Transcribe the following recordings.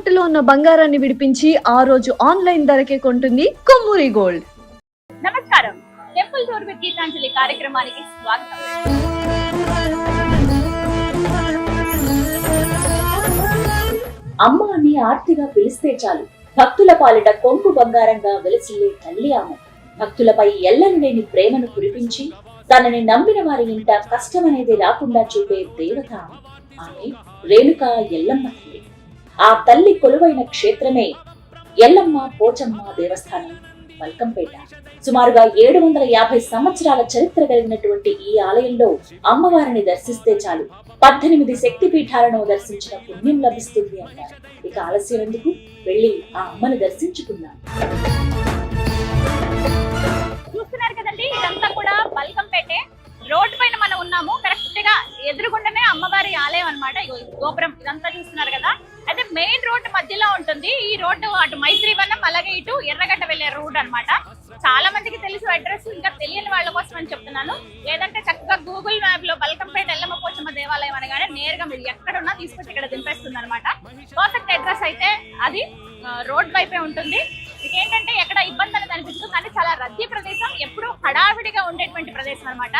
తాకట్టులో ఉన్న బంగారాన్ని విడిపించి ఆ రోజు ఆన్లైన్ ధరకే కొంటుంది కొమ్మూరి గోల్డ్. నమస్కారం, టెంపుల్ టూర్ విత్ గీతాంజలి కార్యక్రమానికి స్వాగతం. అమ్మ అని ఆర్తిగా పిలిస్తే చాలు భక్తుల పాలిట కొంగు బంగారంగా వెలసిల్లే తల్లి ఆమె. భక్తులపై ఎల్లలు లేని ప్రేమను కురిపించి తనని నమ్మిన వారి ఇంట కష్టమనేది రాకుండా చూపే దేవత ఆమె రేణుకా ఎల్లమ్మ తల్లి. ఆ తల్లి కొలువైన క్షేత్రమే ఎల్లమ్మ పోచమ్మ దేవస్థానం మల్కంపేట. సుమారుగా 750 సంవత్సరాల చరిత్ర కలిగినటువంటి ఈ ఆలయంలో అమ్మవారిని దర్శిస్తే చాలు 18 శక్తి పీఠాలను దర్శించిన పుణ్యం లభిస్తుంది అంటారు. ఇక ఆలస్యం ఎందుకు, వెళ్ళి ఆ అమ్మను దర్శించుకుందాం. చూస్తున్నారు కదండి, ఇదంతా కూడా మల్కంపేటే. రోడ్డు పైన మనం ఉన్నాము, కరెక్ట్ గా ఎదురుగుండానే అమ్మవారి ఆలయం అన్నమాట. గోపురం ఇదంతా చూస్తున్నారు కదా. అయితే మెయిన్ రోడ్డు మధ్యలో ఉంటుంది ఈ రోడ్డు. అటు మైత్రివనం, అలాగే ఇటు ఎర్రగడ్డ వెళ్లే రోడ్ అన్నమాట. చాలా మందికి తెలుసు అడ్రస్, ఇంకా తెలియని వాళ్ళ కోసం అని చెప్తున్నాను. లేదంటే చక్కగా గూగుల్ మ్యాప్ లో బల్కంపేట ఎల్లమ్మ పోచమ్మ దేవాలయం అనగానే నేరుగా మీరు ఎక్కడున్నా తీసుకొచ్చి ఇక్కడ దింపేస్తుంది అనమాట. పర్ఫెక్ట్ అడ్రస్ అయితే అది రోడ్ వైపే ఉంటుంది. ఇదేంటంటే ఎక్కడ ఇబ్బంది అనేది అనిపిస్తుంది, కానీ చాలా రద్దీ ప్రదేశం, ఎప్పుడూ హడావిడిగా ఉండేటువంటి ప్రదేశం అనమాట.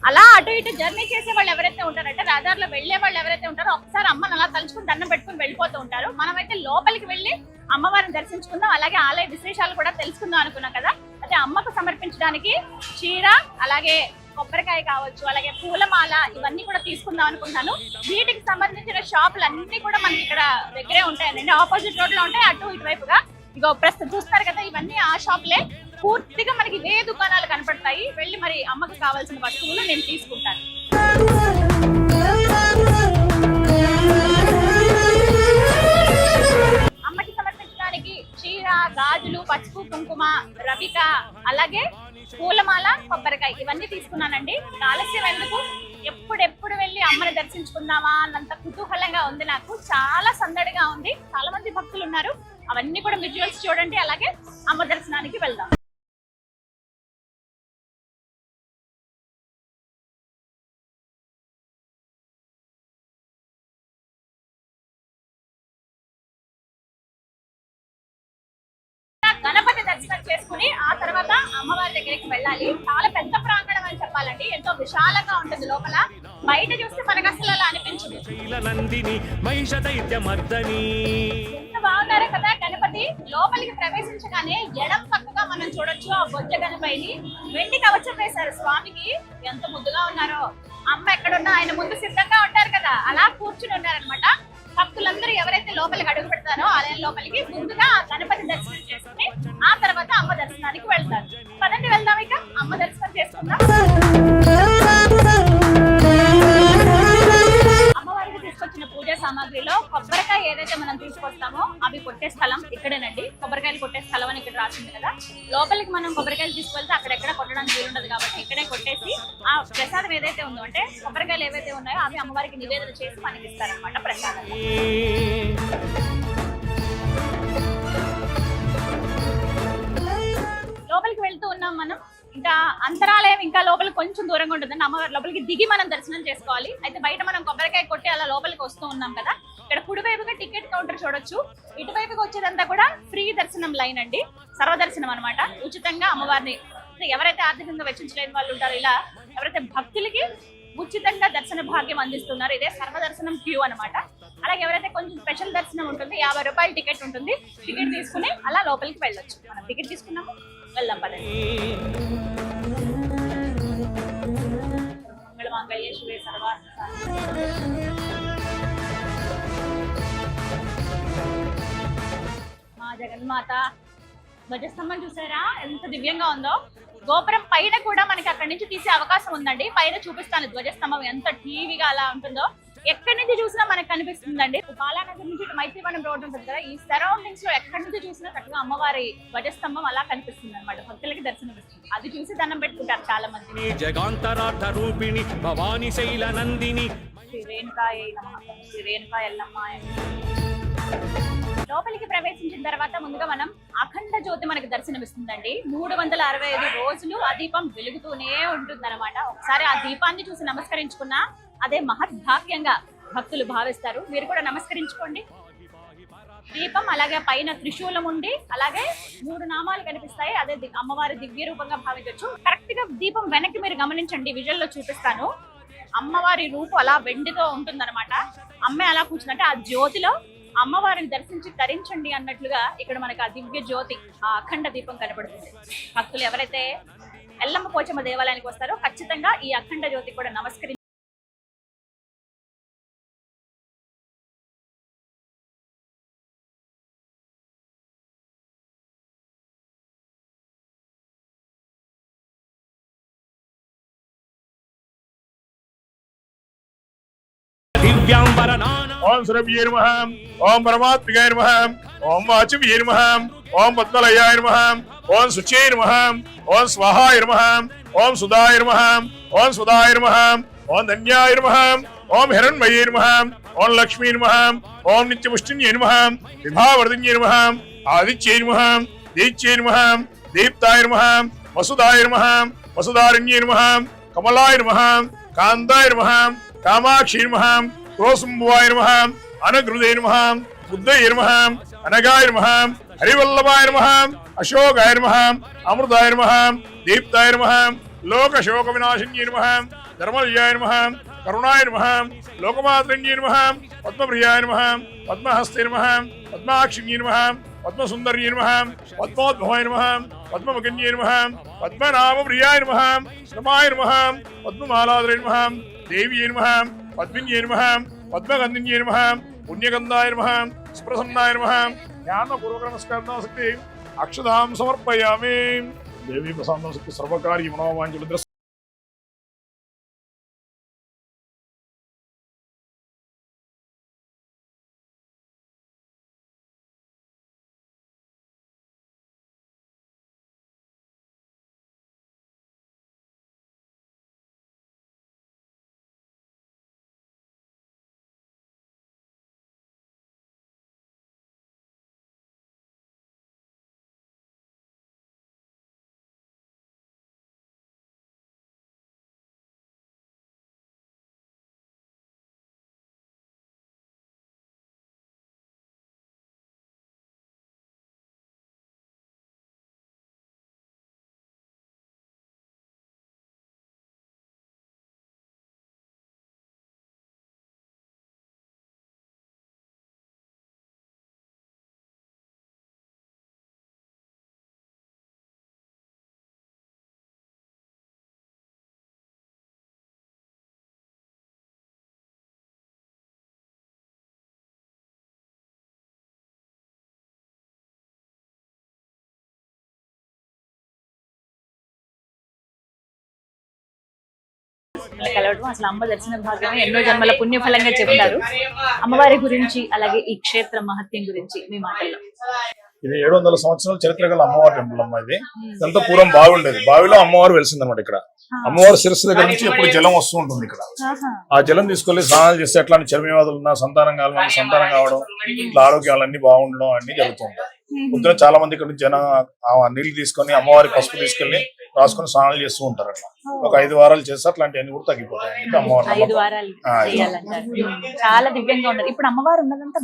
అలా అటు ఇటు జర్నీ చేసే వాళ్ళు ఎవరైతే ఉంటారంటే, రహదారిలో వెళ్లే వాళ్ళు ఎవరైతే ఉంటారో ఒకసారి అమ్మని అలా తలుచుకుని దండం పెట్టుకుని వెళ్ళిపోతూ ఉంటారు. మనమైతే లోపలికి వెళ్ళి అమ్మవారిని దర్శించుకుందాం, అలాగే ఆలయ విశేషాలు కూడా తెలుసుకుందాం అనుకున్నాం కదా. అయితే అమ్మకు సమర్పించడానికి చీర, అలాగే కొబ్బరికాయ కావచ్చు, అలాగే పూలమాల, ఇవన్నీ కూడా తీసుకుందాం అనుకుంటున్నాను. వీటికి సంబంధించిన షాపులు అన్ని కూడా మనకి ఇక్కడ దగ్గరే ఉంటాయండి. ఆపోజిట్ రోడ్ లో ఉంటాయి, అటు ఇటువైపుగా. ఇగో ప్రస్తుతం చూస్తారు కదా, ఇవన్నీ ఆ షాపులే. పూర్తిగా మనకి ఇవే దుకాణాలు కనపడతాయి. వెళ్ళి మరి అమ్మకి కావాల్సిన వస్తువులు నేను తీసుకుంటాను. అమ్మకి సమర్పించడానికి చీర, గాజులు, పసుపు, కుంకుమ, రవిక, అలాగే పూలమాల, కొబ్బరికాయ, ఇవన్నీ తీసుకున్నానండి. ఆలస్యం ఎందుకు, ఎప్పుడెప్పుడు వెళ్ళి అమ్మని దర్శించుకుందామా అన్నంత కుతూహలంగా ఉంది నాకు. చాలా సందడిగా ఉంది, చాలా మంది భక్తులు ఉన్నారు. అవన్నీ కూడా విజువల్స్ చూడండి, అలాగే అమ్మ దర్శనానికి వెళ్దాం. గణపతి దర్శనం చేసుకుని ఆ తర్వాత అమ్మవారి దగ్గరికి వెళ్ళాలి. చాలా పెద్ద ప్రాంగణం అని చెప్పాలండి, ఎంతో విశాలంగా ఉంటుంది లోపల. బయట చూస్తే మనకు అసలు అలా అనిపించదు. ఎంత బాగున్నారో కదా గణపతి. లోపలికి ప్రవేశించగానే ఎడం పక్కగా మనం చూడొచ్చు ఆ బొజ్జ గణపతిని. వెండి కవచం వేశారు స్వామికి, ఎంత ముద్దుగా ఉన్నారో. అమ్మ ఎక్కడున్నా ఆయన ముందు సిద్ధంగా ఉంటారు కదా, అలా కూర్చుని ఉన్నారనమాట. భక్తులందరూ ఎవరైతే లోపలికి అడుగు పెడతారో ఆలయం లోపలికి, ముందుగా గణపతి దర్శనం చేసుకుని ఆ తర్వాత అమ్మ దర్శనానికి వెళ్తారు. పదండి వెళ్దాం, ఇక అమ్మ దర్శనం చేసుకుందాం. అమ్మవారికి తీసుకొచ్చిన పూజా సామాగ్రిలో కొబ్బరికాయ ఏదైతే మనం తీసుకొస్తామో అవి కొట్టే స్థలం ఇక్కడేనండి. కొబ్బరికాయలు కొట్టే స్థలం అని ఇక్కడ రాసింది కదా. లోపలికి మనం కొబ్బరికాయలు తీసుకెళ్తే అక్కడెక్కడ కొట్టడానికి వీలుండదు కాబట్టి ఇక్కడే కొట్టేసి ఆ ప్రసాదం ఏదైతే ఉందో, అంటే కొబ్బరికాయలు ఏవైతే ఉన్నాయో అవి అమ్మవారికి నివేదన చేసి మనకి ఇస్తారనమాట ప్రసాదం. లోపలికి వెళ్తూ ఉన్నాం మనం. ఇంకా అంతరాలయం ఇంకా లోపల కొంచెం దూరంగా ఉంటుందండి. అమ్మవారి లోపలికి దిగి మనం దర్శనం చేసుకోవాలి. అయితే బయట మనం కొబ్బరికాయ కొట్టి అలా లోపలికి వస్తూ ఉన్నాం కదా. ఇక్కడ కుడివైపుగా టికెట్ కౌంటర్ చూడొచ్చు, ఇటువైపుగా వచ్చేదంతా కూడా ఫ్రీ దర్శనం లైన్ అండి, సర్వదర్శనం అనమాట. ఉచితంగా అమ్మవారిని ఎవరైతే ఆర్థికంగా వెచ్చించలేని వాళ్ళు ఉంటారో, ఇలా ఎవరైతే భక్తులకి ఉచితంగా దర్శన భాగ్యం అందిస్తున్నారు, ఇదే సర్వదర్శనం క్యూ అనమాట. అలాగే ఎవరైతే కొంచెం స్పెషల్ దర్శనం ఉంటుంది, 50 రూపాయల టికెట్ ఉంటుంది. టికెట్ తీసుకుని అలా లోపలికి వెళ్ళొచ్చు. మనం టికెట్ తీసుకున్నాము, వెళ్దాం పదండి. మంగళమాంగళ్యేశ్వరే సర్వార్థ మా జగన్మాత ధ్వజస్తంభం చూసారా ఎంత దివ్యంగా ఉందో. గోపురం పైన కూడా మనకి అక్కడి నుంచి తీసే అవకాశం ఉందండి. పైన చూపిస్తాను ధ్వజస్తంభం ఎంత టీవీగా అలా ఉంటుందో. ఎక్కడి నుంచి చూసినా మనకు కనిపిస్తుందండి. బాలానగర్ నుంచి ఇటు మైత్రివనం రోడ్ ఉంటుంది కదా, ఈ సరౌండింగ్స్ లో ఎక్కడి నుంచి చూసినా చక్కగా అమ్మవారి ధ్వజస్తంభం అలా కనిపిస్తుంది అనమాట. భక్తులకి దర్శనం ఇస్తుంది. అది చూసి దండం పెట్టుకుంటారు చాలా మంది. శ్రీ రేణుకాయ నమః, శ్రీ రేణుకా ఎల్లమ్మ. లోపలికి ప్రవేశించిన తర్వాత ముందుగా మనం అఖండ జ్యోతి మనకు దర్శనమిస్తుందండి. 365 రోజులు ఆ దీపం వెలుగుతూనే ఉంటుంది అనమాట. ఒకసారి ఆ దీపాన్ని చూసి నమస్కరించుకున్నా అదే మహద్భాగ్యంగా భక్తులు భావిస్తారు. మీరు కూడా నమస్కరించుకోండి. దీపం, అలాగే పైన త్రిశూలం ఉండి, అలాగే 3 నామాలు కనిపిస్తాయి. అదే అమ్మవారి దివ్య రూపంగా భావించవచ్చు. కరెక్ట్ గా దీపం వెనక్కి మీరు గమనించండి, విజువల్ లో చూపిస్తాను. అమ్మవారి రూపు అలా వెండితో ఉంటుందన్నమాట. అమ్మే అలా కూర్చుందంటే ఆ జ్యోతిలో అమ్మవారిని దర్శించి తరించండి అన్నట్లుగా ఇక్కడ మనకు ఆ దివ్య జ్యోతి, ఆ అఖండ దీపం కనబడుతుంది. భక్తులు ఎవరైతే ఎల్లమ్మ పోచమ్మ దేవాలయానికి వస్తారో ఖచ్చితంగా ఈ అఖండ జ్యోతి కూడా నమస్కరించి ओम सरव्ये नमः, ओम परमात्मिकाय नमः, ओम वाचव्ये नमः, ओम पद्मलयाय नमः, ओम शुचे नमः, ओम स्वाहाय नमः, ओम सुधाय नमः, ओम सुधाय नमः, ओम धन्याय नमः, ओम हिरण्मये नमः, ओम लक्ष्मी नमः, ओम नित्यपुष्टिन्ये नमः, विभावर्धिन्ये नमः, आदित्ये नमः, दीच्ये नमः, दीप्ताय नमः, वसुधाय नमः, वसुधारण्ये नमः, कमलाय नमः, कान्ताय नमः, कामाक्षी नमः, क्रोसुम्भुवाय नमः, अनगृदे नमः, बुद्धये नमः, अनगाय नमः, हरिवल्लभाय नमः, अशोकाय नमः, अमृताय नमः, दीप्ताय नमः, लोकशोकविनाशिन्ये नमः, धर्मलयाय नमः, करुणाय नमः, लोकमातृन्ये नमः, पद्मप्रियाय नमः, पद्महस्ते नमः, पद्माक्षिण्ये नमः, पद्मसुन्दर्ये नमः, पद्मोद्भवाय नमः, पद्ममकन्ये नमः, पद्मनाभप्रियाय नमः, रमाय नमः, पद्ममालाधरे नमः, देव्ये नमः, पद्मिन्ये नमः, पद्मगन्धिन्ये नमः, पुण्यगन्धाय नमः, सुप्रसन्नाय नमः, ज्ञानपूर्वक नमस्कारं शक्ति अक्षतां समर्पयामि। देवी प्रसादं शक्ति सर्वकार्य मनोवाञ्छित కలవడం అసలు అమ్మ దర్శన భాగ్యమే ఎన్నో జన్మల పుణ్యఫలంగా చెప్తారు. అమ్మవారి గురించి అలాగే ఈ క్షేత్ర మహత్యం గురించి మీ మాటల్లో. ఇది 700 సంవత్సరాల చరిత్ర గల అమ్మవారి టెంపుల్ అమ్మ. ఇది ఇదంతా పూర్వం బావి ఉండేది. బావిలో అమ్మవారు వెలిసిందన్నమాట. ఇక్కడ అమ్మవారి శిరస్సు దగ్గర నుంచి ఎప్పుడు జలం వస్తూ ఉంటుంది. ఇక్కడ ఆ జలం తీసుకెళ్లి స్నానాలు చేస్తే అట్లాంటి చర్మవ్యాధులు ఉన్నా, సంతానం కావాలని సంతానం కావడం, ఇట్లా ఆరోగ్యాలన్నీ బాగుండడం అన్ని జరుగుతుంటాయి. పొద్దున చాలా మంది ఇక్కడ నుంచి జనం ఆ నీళ్లు తీసుకొని అమ్మవారి పసుపు తీసుకెళ్లి రాసుకొని స్నానాలు చేస్తూ ఉంటారు. అట్లా ఒక 5 వారాలు చేస్తే అట్లాంటివన్నీ కూడా తగ్గిపోతాయి. చాలా దివ్యంగా ఉండదు. ఇప్పుడు అమ్మవారు ఉన్నదంతా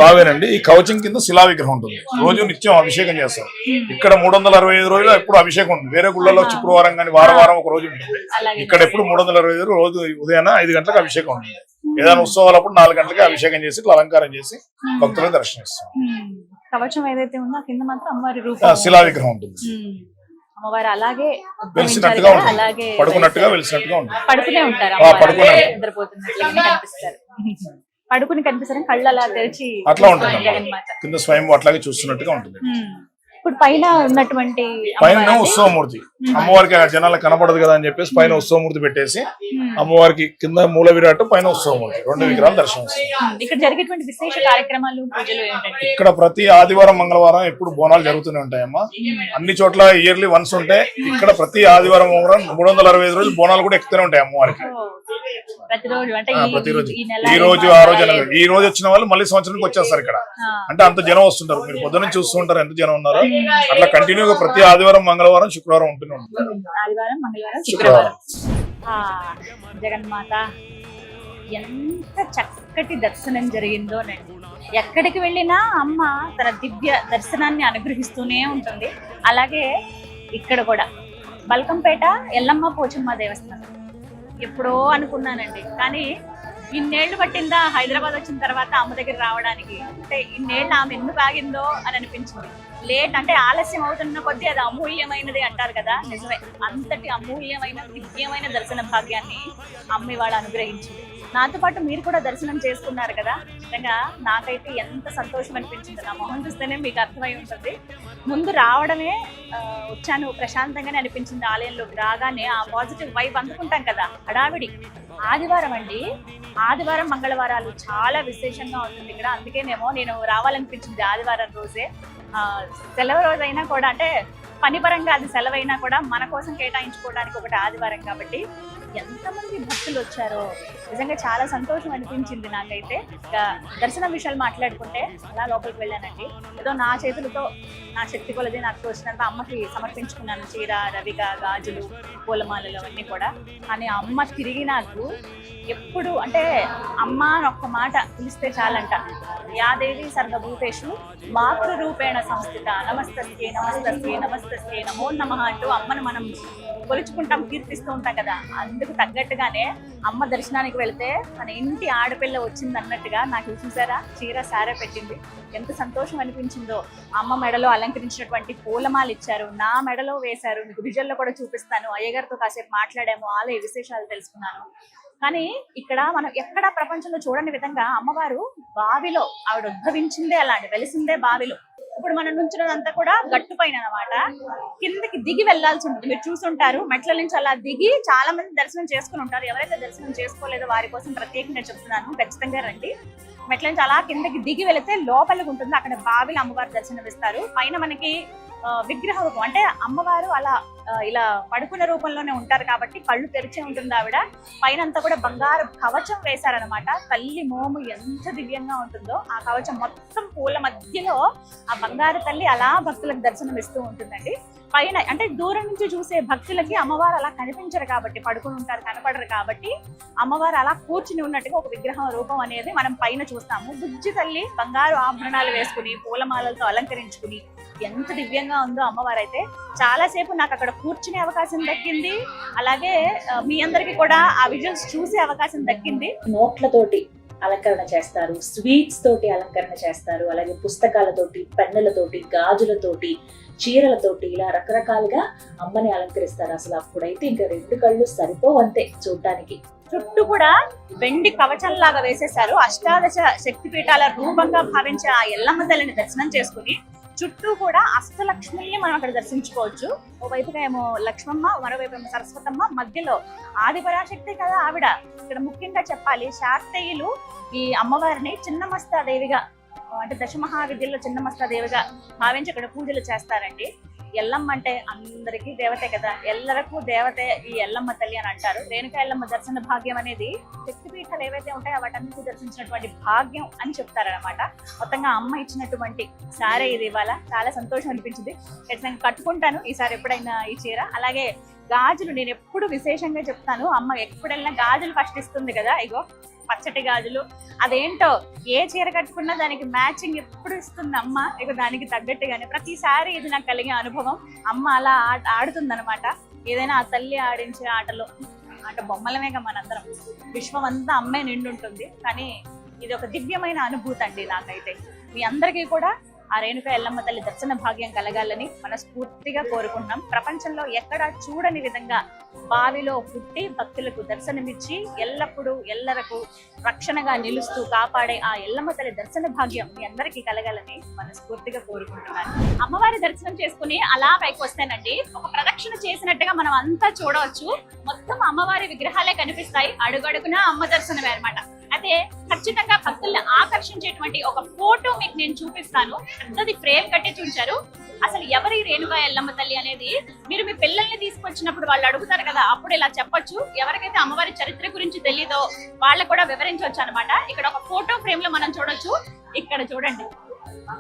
బావేనండి. ఈ కవచం కింద శిలా విగ్రహం ఉంటుంది. రోజు నిత్యం అభిషేకం చేస్తారు. ఇక్కడ 365 రోజులు ఎప్పుడు అభిషేకం ఉంటుంది. వేరే గుళ్ళలో శుక్రవారం కానీ వారం ఒక రోజు ఉంటుంది. ఇక్కడ ఎప్పుడు 365 రోజు ఉదయాన 5 గంటలకు అభిషేకం ఉంటుంది. ఏదైనా ఉత్సవాలప్పుడు 4 గంటలకి అభిషేకం చేసి ఇట్లా అలంకారం చేసి భక్తులకు దర్శనమిస్తాం. కవచం ఏదైతే ఉందో కింద మాత్రం అమ్మవారి రూపం శిలా విగ్రహం ఉంటుంది. అమ్మవారు అలాగే వెలిసినట్టుగా ఉంటుంది, పడుకున్నట్టుగా వెలిసినట్టుగా ఉంటుంది. పడుకునే ఉంటారు, నిద్రపోతున్నట్లుగా కనిపిస్తారు. పడుకుని కనిపిస్తారు, కళ్ళు అలా తెరిచి అట్లా ఉంటుంది. కింద స్వయం అట్లాగే చూస్తున్నట్టుగా ఉంటుంది. ఇప్పుడు పైన ఉన్నటువంటి పైన ఉత్సవమూర్తి అమ్మవారికి జనాలకు కనపడదు కదా అని చెప్పేసి పైన ఉత్సవమూర్తి పెట్టేసి అమ్మవారికి కింద మూల విరాట్, పైన ఉత్సవమూర్తి 2 విగ్రహాలు దర్శనమిస్తాయి. ఇక్కడ జరిగేటువంటి విశేష కార్యక్రమాలు పూజలు ఏంటంటే ఇక్కడ ప్రతి ఆదివారం మంగళవారం ఎప్పుడు బోనాలు జరుగుతూనే ఉంటాయమ్మా. అన్ని చోట్ల ఇయర్లీ వన్స్ ఉంటాయి. ఇక్కడ ప్రతి ఆదివారం 365 రోజులు బోనాలు కూడా ఎక్కుతూనే ఉంటాయి అమ్మవారికి. ప్రతిరోజు అంటే ప్రతిరోజు ఈ రోజు ఆ రోజు ఈ రోజు వచ్చిన వాళ్ళు మళ్ళీ సంవత్సరానికి వచ్చేస్తారు ఇక్కడ. అంటే అంత జనం వస్తుంటారు. మీరు పొద్దున్న చూస్తూ ఉంటారు ఎంత జనం ఉన్నారో. అట్లా కంటిన్యూగా ప్రతి ఆదివారం మంగళవారం శుక్రవారం ఉంటూనే ఉంటుంది. ఆదివారం మంగళవారం శుక్రవారం. జగన్మాత ఎంత చక్కటి దర్శనం జరిగిందోనండి. ఎక్కడికి వెళ్ళినా అమ్మ తన దివ్య దర్శనాన్ని అనుగ్రహిస్తూనే ఉంటుంది. అలాగే ఇక్కడ కూడా బల్కంపేట ఎల్లమ్మ పోచమ్మ దేవస్థానం ఎప్పుడో అనుకున్నానండి, కానీ ఇన్నేళ్లు పట్టిందా హైదరాబాద్ వచ్చిన తర్వాత అమ్మ దగ్గర రావడానికి? అంటే ఇన్నేళ్ళు ఆమె ఎందుకు ఆగిందో అని అనిపించింది. లేట్ అంటే ఆలస్యం అవుతున్న కొద్దీ అది అమూల్యమైనది అంటారు కదా, నిజమే. అంతటి అమూల్యమైన దివ్యమైన దర్శన భాగ్యాన్ని అమ్మ ఇవాళ అనుగ్రహించింది. నాతో పాటు మీరు కూడా దర్శనం చేసుకున్నారు కదా, నిజంగా నాకైతే ఎంత సంతోషం అనిపించింది. నా మొహం చూస్తేనే మీకు అర్థమై ఉంటుంది. ముందు రావడమే వచ్చాను ప్రశాంతంగానే అనిపించింది. ఆలయంలోకి రాగానే ఆ పాజిటివ్ వైబ్ అందుకుంటాం కదా, హడావిడి. ఆదివారం అండి, ఆదివారం మంగళవారాలు చాలా విశేషంగా ఉంటుంది ఇక్కడ. అందుకేనేమో నేను రావాలనిపించింది ఆదివారం రోజే. సెలవు రోజైనా కూడా, అంటే పని పరంగా అది సెలవైనా కూడా మన కోసం కేటాయించుకోవడానికి ఒకటి ఆదివారం కాబట్టి ఎంతమంది భక్తులు వచ్చారో నిజంగా చాలా సంతోషం అనిపించింది నాకైతే. దర్శనం విషయాలు మాట్లాడుకుంటే అలా లోపలికి వెళ్ళానండి. ఏదో నా చేతులతో నా శక్తి కొలది నాకు తోచినంత అమ్మకి సమర్పించుకున్నాను. చీర, రవిక, గాజులు, పూలమాలలు అవన్నీ కూడా. కానీ అమ్మ తిరిగి నాకు ఎప్పుడు అంటే అమ్మ అని ఒక్క మాట పిలిస్తే చాలంట. యాదేవి సర్వభూతేషు మాతృ రూపేణ సంస్థిత నమస్తస్యే నమస్తస్యే నమస్తస్యే నమో నమః అంటూ అమ్మను మనం కొలుచుకుంటాం, కీర్తిస్తూ ఉంటాం కదా. అందుకు తగ్గట్టుగానే అమ్మ దర్శనానికి వెళ్తే మన ఇంటి ఆడపిల్ల వచ్చింది అన్నట్టుగా నాకు చూసారా చీర సారే పెట్టింది. ఎంత సంతోషం అనిపించిందో. అమ్మ మెడలో అలంకరించినటువంటి పూలమాలు ఇచ్చారు, నా మెడలో వేశారు. మీకు విజువల్లో కూడా చూపిస్తాను. అయ్యగారితో కాసేపు మాట్లాడాము, ఆలయ విశేషాలు తెలుసుకున్నాను. కానీ ఇక్కడ మనం ఎక్కడా ప్రపంచంలో చూడని విధంగా అమ్మవారు బావిలో ఆవిడ ఉద్భవించిందే అలాంటి, వెలిసిందే బావిలో. ఇప్పుడు మనం నుంచున్నదంతా కూడా గట్టు పైన అనమాట. కిందకి దిగి వెళ్లాల్సి ఉంటుంది. మీరు చూసుంటారు, మెట్ల నుంచి అలా దిగి చాలా మంది దర్శనం చేసుకుని ఉంటారు. ఎవరైతే దర్శనం చేసుకోలేదో వారి కోసం ప్రత్యేకంగా చెప్తున్నాను, ఖచ్చితంగా రండి. మెట్ల నుంచి అలా కిందకి దిగి వెళితే లోపలికి ఉంటుంది, అక్కడ బావిలో అమ్మవారు దర్శనం ఇస్తారు. పైన మనకి విగ్రహ రూపం, అంటే అమ్మవారు అలా ఇలా పడుకున్న రూపంలోనే ఉంటారు కాబట్టి కళ్ళు తెరిచే ఉంటుంది ఆవిడ. పైన అంతా కూడా బంగారు కవచం వేశారనమాట. తల్లి మోము ఎంత దివ్యంగా ఉంటుందో. ఆ కవచం మొత్తం పూల మధ్యలో ఆ బంగారు తల్లి అలా భక్తులకు దర్శనం ఇస్తూ ఉంటుందండి. పైన అంటే దూరం నుంచి చూసే భక్తులకి అమ్మవారు అలా కనిపించరు కాబట్టి, పడుకుని ఉంటారు కనపడరు కాబట్టి అమ్మవారు అలా కూర్చుని ఉన్నట్టుగా ఒక విగ్రహం రూపం అనేది మనం పైన చూస్తాము. బుజ్జి తల్లి బంగారు ఆభరణాలు వేసుకుని పూలమాలలతో అలంకరించుకుని ఎంత దివ్యంగా ఉందో అమ్మవారు. అయితే చాలాసేపు నాకు అక్కడ కూర్చునే అవకాశం దక్కింది. అలాగే మీ అందరికి కూడా ఆ విజువల్స్ చూసే అవకాశం దక్కింది. నోట్లతోటి అలంకరణ చేస్తారు, స్వీట్స్ తోటి అలంకరణ చేస్తారు, అలాగే పుస్తకాలతోటి, పెన్నులతోటి, గాజులతోటి, చీరలతోటి ఇలా రకరకాలుగా అమ్మని అలంకరిస్తారు. అసలు అప్పుడైతే ఇంకా రెండు కళ్ళు సరిపోవంతే చూడ్డానికి. చుట్టూ కూడా వెండి కవచంలాగా వేసేశారు. అష్టాదశ శక్తి పీఠాల రూపంగా భావించే ఆ ఎల్లమ్మ తల్లిని దర్శనం చేసుకుని చుట్టూ కూడా అష్టలక్ష్మిని మనం అక్కడ దర్శించుకోవచ్చు. ఓవైపుగా ఏమో లక్ష్మమ్మ, మరోవైపు ఏమో సరస్వతమ్మ, మధ్యలో ఆదిపరాశక్తి కదా ఆవిడ. ఇక్కడ ముఖ్యంగా చెప్పాలి, శాక్తేయులు ఈ అమ్మవారిని చిన్నమస్తాదేవిగా, అంటే దశమహావిద్యల్లో చిన్నమస్తాదేవిగా భావించి ఇక్కడ పూజలు చేస్తారండి. ఎల్లమ్మ అంటే అందరికీ దేవతే కదా, ఎల్లరకు దేవతే ఈ ఎల్లమ్మ తల్లి అని అంటారు. రేణుకా ఎల్లమ్మ దర్శన భాగ్యం అనేది శక్తిపీఠాలు ఏవైతే ఉంటాయో వాటన్నిటి దర్శించినటువంటి భాగ్యం అని చెప్తారనమాట. మొత్తంగా అమ్మ ఇచ్చినటువంటి సారే ఇది. ఇవాళ చాలా సంతోషం అనిపించింది. ఖచ్చితంగా కట్టుకుంటాను ఈసారి ఎప్పుడైనా ఈ చీర. అలాగే గాజులు నేను ఎప్పుడు విశేషంగా చెప్తాను, అమ్మ ఎప్పుడైనా గాజులు ఫస్ట్ ఇస్తుంది కదా, ఇగో పచ్చటి గాజులు. అదేంటో ఏ చీర కట్టుకున్నా దానికి మ్యాచింగ్ ఎప్పుడు ఇస్తుంది అమ్మ. ఇక దానికి తగ్గట్టుగానే ప్రతిసారి ఇది నాకు కలిగే అనుభవం. అమ్మ అలా ఆడుతుందనమాట. ఏదైనా ఆ తల్లి ఆడించే ఆటలో, అంటే బొమ్మలమేగా మనందరం, విశ్వం అంతా అమ్మే నిండుంటుంది. కానీ ఇది ఒక దివ్యమైన అనుభూతి అండి నాకైతే. మీ అందరికీ కూడా ఆ రేణుకా ఎల్లమ్మ తల్లి దర్శన భాగ్యం కలగాలని మనస్ఫూర్తిగా కోరుకుంటున్నాం. ప్రపంచంలో ఎక్కడా చూడని విధంగా బావిలో పుట్టి భక్తులకు దర్శనమిచ్చి ఎల్లప్పుడూ ఎల్లరకు రక్షణగా నిలుస్తూ కాపాడే ఆ ఎల్లమ్మ తల్లి దర్శన భాగ్యం మీ అందరికీ కలగాలని మనస్ఫూర్తిగా కోరుకుంటున్నాను. అమ్మవారి దర్శనం చేసుకుని అలా పైకి వస్తేనండి ఒక ప్రదక్షిణ చేసినట్టుగా మనం అంతా చూడవచ్చు. మొత్తం అమ్మవారి విగ్రహాలే కనిపిస్తాయి. అడుగడుగునా అమ్మ దర్శనమే అనమాట. అయితే ఖచ్చితంగా భక్తుల్ని ఆకర్షించేటువంటి ఒక ఫోటో మీకు నేను చూపిస్తాను. పెద్దది ఫ్రేమ్ కట్టి చూపించారు. అసలు ఎవరి రేణుకా ఎల్లమ్మ తల్లి అనేది మీరు మీ పిల్లల్ని తీసుకొచ్చినప్పుడు వాళ్ళు అడుగుతారు కదా, అప్పుడు ఇలా చెప్పొచ్చు. ఎవరికైతే అమ్మవారి చరిత్ర గురించి తెలీదో వాళ్ళకు కూడా వివరించవచ్చు అనమాట. ఇక్కడ ఒక ఫోటో ఫ్రేమ్ లో మనం చూడొచ్చు. ఇక్కడ చూడండి,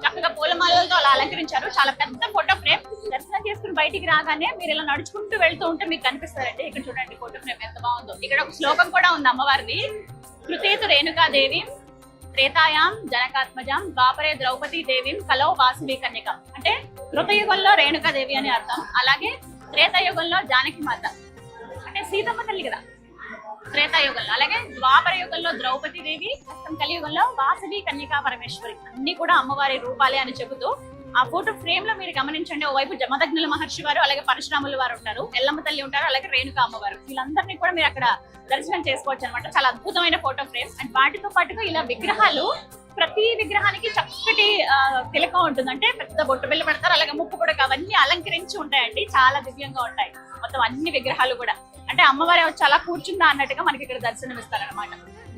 చక్కగా పూలమాలలతో అలా అలంకరించారు. చాలా పెద్ద ఫోటో ఫ్రేమ్. దర్శనం చేసుకుని బయటికి రాగానే మీరు ఇలా నడుచుకుంటూ వెళ్తూ ఉంటే మీకు కనిపిస్తారండి. ఇక్కడ చూడండి ఫోటో ఫ్రేమ్ ఎంత బాగుందో. ఇక్కడ ఒక శ్లోకం కూడా ఉంది అమ్మవారిది. కృతేతు రేణుకాదేవి త్రేతాయాం జనకాత్మజాం ద్వాపరే ద్రౌపదీ దేవి కలౌ వాసవి కన్యకం. అంటే కృతయుగంలో రేణుకాదేవి అని అర్థం. అలాగే త్రేతాయుగంలో జానకి మాత అంటే సీతమ్మ తల్లి కదా త్రేతాయుగంలో. అలాగే ద్వాపర యుగంలో ద్రౌపదీ దేవి, కలియుగంలో వాసవి కన్యకా పరమేశ్వరి. అన్ని కూడా అమ్మవారి రూపాలే అని చెబుతూ ఆ ఫోటో ఫ్రేమ్ లో మీరు గమనించండి, ఓవైపు జమదగ్నుల మహర్షి వారు, అలాగే పరశురాముల వారు ఉంటారు, ఎల్లమ్మ తల్లి ఉంటారు, అలాగే రేణుకా అమ్మవారు. వీళ్ళందరినీ కూడా మీరు అక్కడ దర్శనం చేసుకోవచ్చు అనమాట. చాలా అద్భుతమైన ఫోటో ఫ్రేమ్. అండ్ వాటితో పాటుగా ఇలా విగ్రహాలు, ప్రతి విగ్రహానికి చక్కటి తిలకం ఉంటుంది. అంటే పెద్ద బొట్టు బిళ్ళ పెడతారు, అలాగే ముక్కు కూడా అవన్నీ అలంకరించి ఉంటాయండి. చాలా దివ్యంగా ఉంటాయి మొత్తం అన్ని విగ్రహాలు కూడా. అంటే అమ్మవారి వచ్చి అలా కూర్చుందా అన్నట్టుగా మనకి ఇక్కడ దర్శనం ఇస్తారనమాట.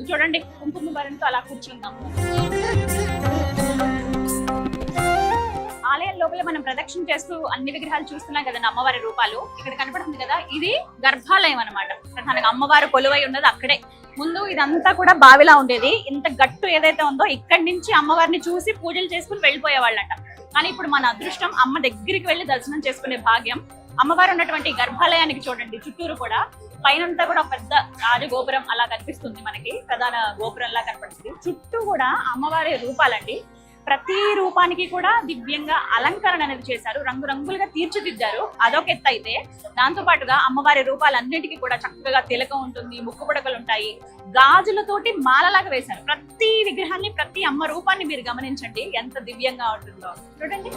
చూడండి, కుంకుమ భరణితో అలా కూర్చుందాం. ఆలయం లోపల మనం ప్రదక్షిణ చేస్తూ అన్ని విగ్రహాలు చూస్తున్నాం కదండి, అమ్మవారి రూపాలు. ఇక్కడ కనపడుతుంది కదా, ఇది గర్భాలయం అనమాట. ప్రధానంగా అమ్మవారు కొలువై ఉన్నది అక్కడే. ముందు ఇదంతా కూడా బావిలా ఉండేది. ఇంత గట్టు ఏదైతే ఉందో ఇక్కడి నుంచి అమ్మవారిని చూసి పూజలు చేసుకుని వెళ్ళిపోయేవాళ్ళంట. కానీ ఇప్పుడు మన అదృష్టం, అమ్మ దగ్గరికి వెళ్ళి దర్శనం చేసుకునే భాగ్యం. అమ్మవారు ఉన్నటువంటి గర్భాలయానికి చూడండి, చుట్టూరు కూడా పైనంతా కూడా పెద్ద రాజగోపురం అలా కనిపిస్తుంది మనకి, ప్రధాన గోపురంలా కనపడుతుంది. చుట్టూ కూడా అమ్మవారి రూపాలండి. ప్రతి రూపానికి కూడా దివ్యంగా అలంకరణ అనేది చేశారు, రంగురంగులుగా తీర్చిదిద్దారు. అదొక ఎత్తు అయితే, దాంతో పాటుగా అమ్మవారి రూపాలన్నిటికీ కూడా చక్కగా తిలకం ఉంటుంది, ముక్కు పుడకలు ఉంటాయి, గాజులతోటి మాలలాగా వేశారు. ప్రతి విగ్రహాన్ని, ప్రతి అమ్మ రూపాన్ని మీరు గమనించండి ఎంత దివ్యంగా ఉంటుందో. చూడండి,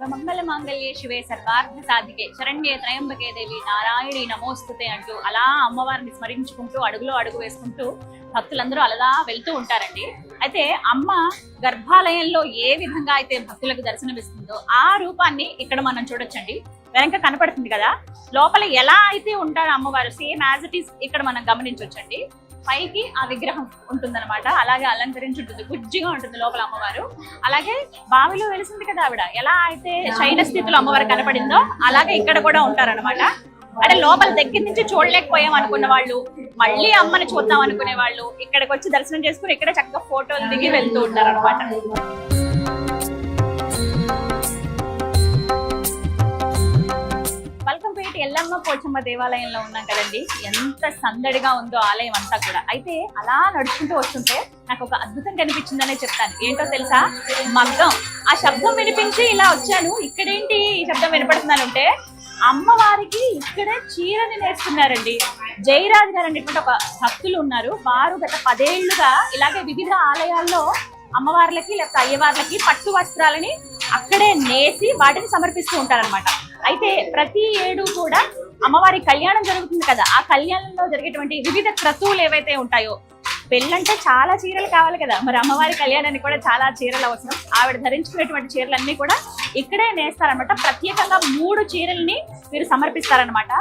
సర్వమంగళ మాంగళ్యే శివే సర్వార్థ సాధికే శరణ్యే త్రయంబకే దేవి నారాయణి నమోస్తుతే అంటూ అలా అమ్మవారిని స్మరించుకుంటూ అడుగులో అడుగు వేసుకుంటూ భక్తులందరూ అలా వెళ్తూ ఉంటారండి. అయితే అమ్మ గర్భాలయంలో ఏ విధంగా అయితే భక్తులకు దర్శనమిస్తుందో ఆ రూపాన్ని ఇక్కడ మనం చూడొచ్చండి. వెనక కనపడుతుంది కదా, లోపల ఎలా అయితే ఉంటారో అమ్మవారు సేమ్ యాజ్ ఇట్ ఈస్ ఇక్కడ మనం గమనించవచ్చండి. పైకి ఆ విగ్రహం ఉంటుందన్నమాట, అలాగే అలంకరించి ఉంటుంది, గుజ్జిగా ఉంటుంది లోపల అమ్మవారు. అలాగే బావిలో వెలిసింది కదా ఆవిడ, ఎలా అయితే శయన స్థితిలో అమ్మవారు కనపడిందో అలాగే ఇక్కడ కూడా ఉంటారనమాట. అంటే లోపల దగ్గర నుంచి చూడలేకపోయాం అనుకున్న వాళ్ళు, మళ్ళీ అమ్మని చూద్దాం అనుకునే వాళ్ళు ఇక్కడికి వచ్చి దర్శనం చేసుకుని ఇక్కడే చక్కగా ఫోటోలు దిగి వెళ్తూ ఉంటారు అనమాట. బల్కంపేట ఎల్లమ్మ పోచమ్మ దేవాలయంలో ఉన్నాం కదండి. ఎంత సందడిగా ఉందో ఆలయం అంతా కూడా. అయితే అలా నడుచుకుంటూ వస్తుంటే నాకు ఒక అద్భుతం కనిపించిందనే చెప్తాను. ఏంటో తెలుసా, మగ్గం. ఆ శబ్దం వినిపించి ఇలా వచ్చాను. ఇక్కడేంటి ఈ శబ్దం వినపడుతున్నానంటే అమ్మవారికి ఇక్కడే చీరని నేస్తున్నారండి. జయరాజ్ గారు అనేటువంటి ఒక భక్తులు ఉన్నారు. వారు గత 10 ఏళ్లుగా ఇలాగే వివిధ ఆలయాల్లో అమ్మవార్లకి లేకపోతే అయ్యవార్లకి పట్టు వస్త్రాలని అక్కడే నేసి వాటిని సమర్పిస్తూ ఉంటారనమాట. అయితే ప్రతి ఏడు కూడా అమ్మవారి కళ్యాణం జరుగుతుంది కదా, ఆ కళ్యాణంలో జరిగేటువంటి వివిధ క్రతువులు ఏవైతే ఉంటాయో, పెళ్ళంటే చాలా చీరలు కావాలి కదా, మరి అమ్మవారి కళ్యాణానికి కూడా చాలా చీరలు అవసరం. ఆవిడ ధరించుకునేటువంటి చీరలన్నీ కూడా ఇక్కడే నేస్తారనమాట. ప్రత్యేకంగా 3 చీరల్ని మీరు సమర్పిస్తారనమాట.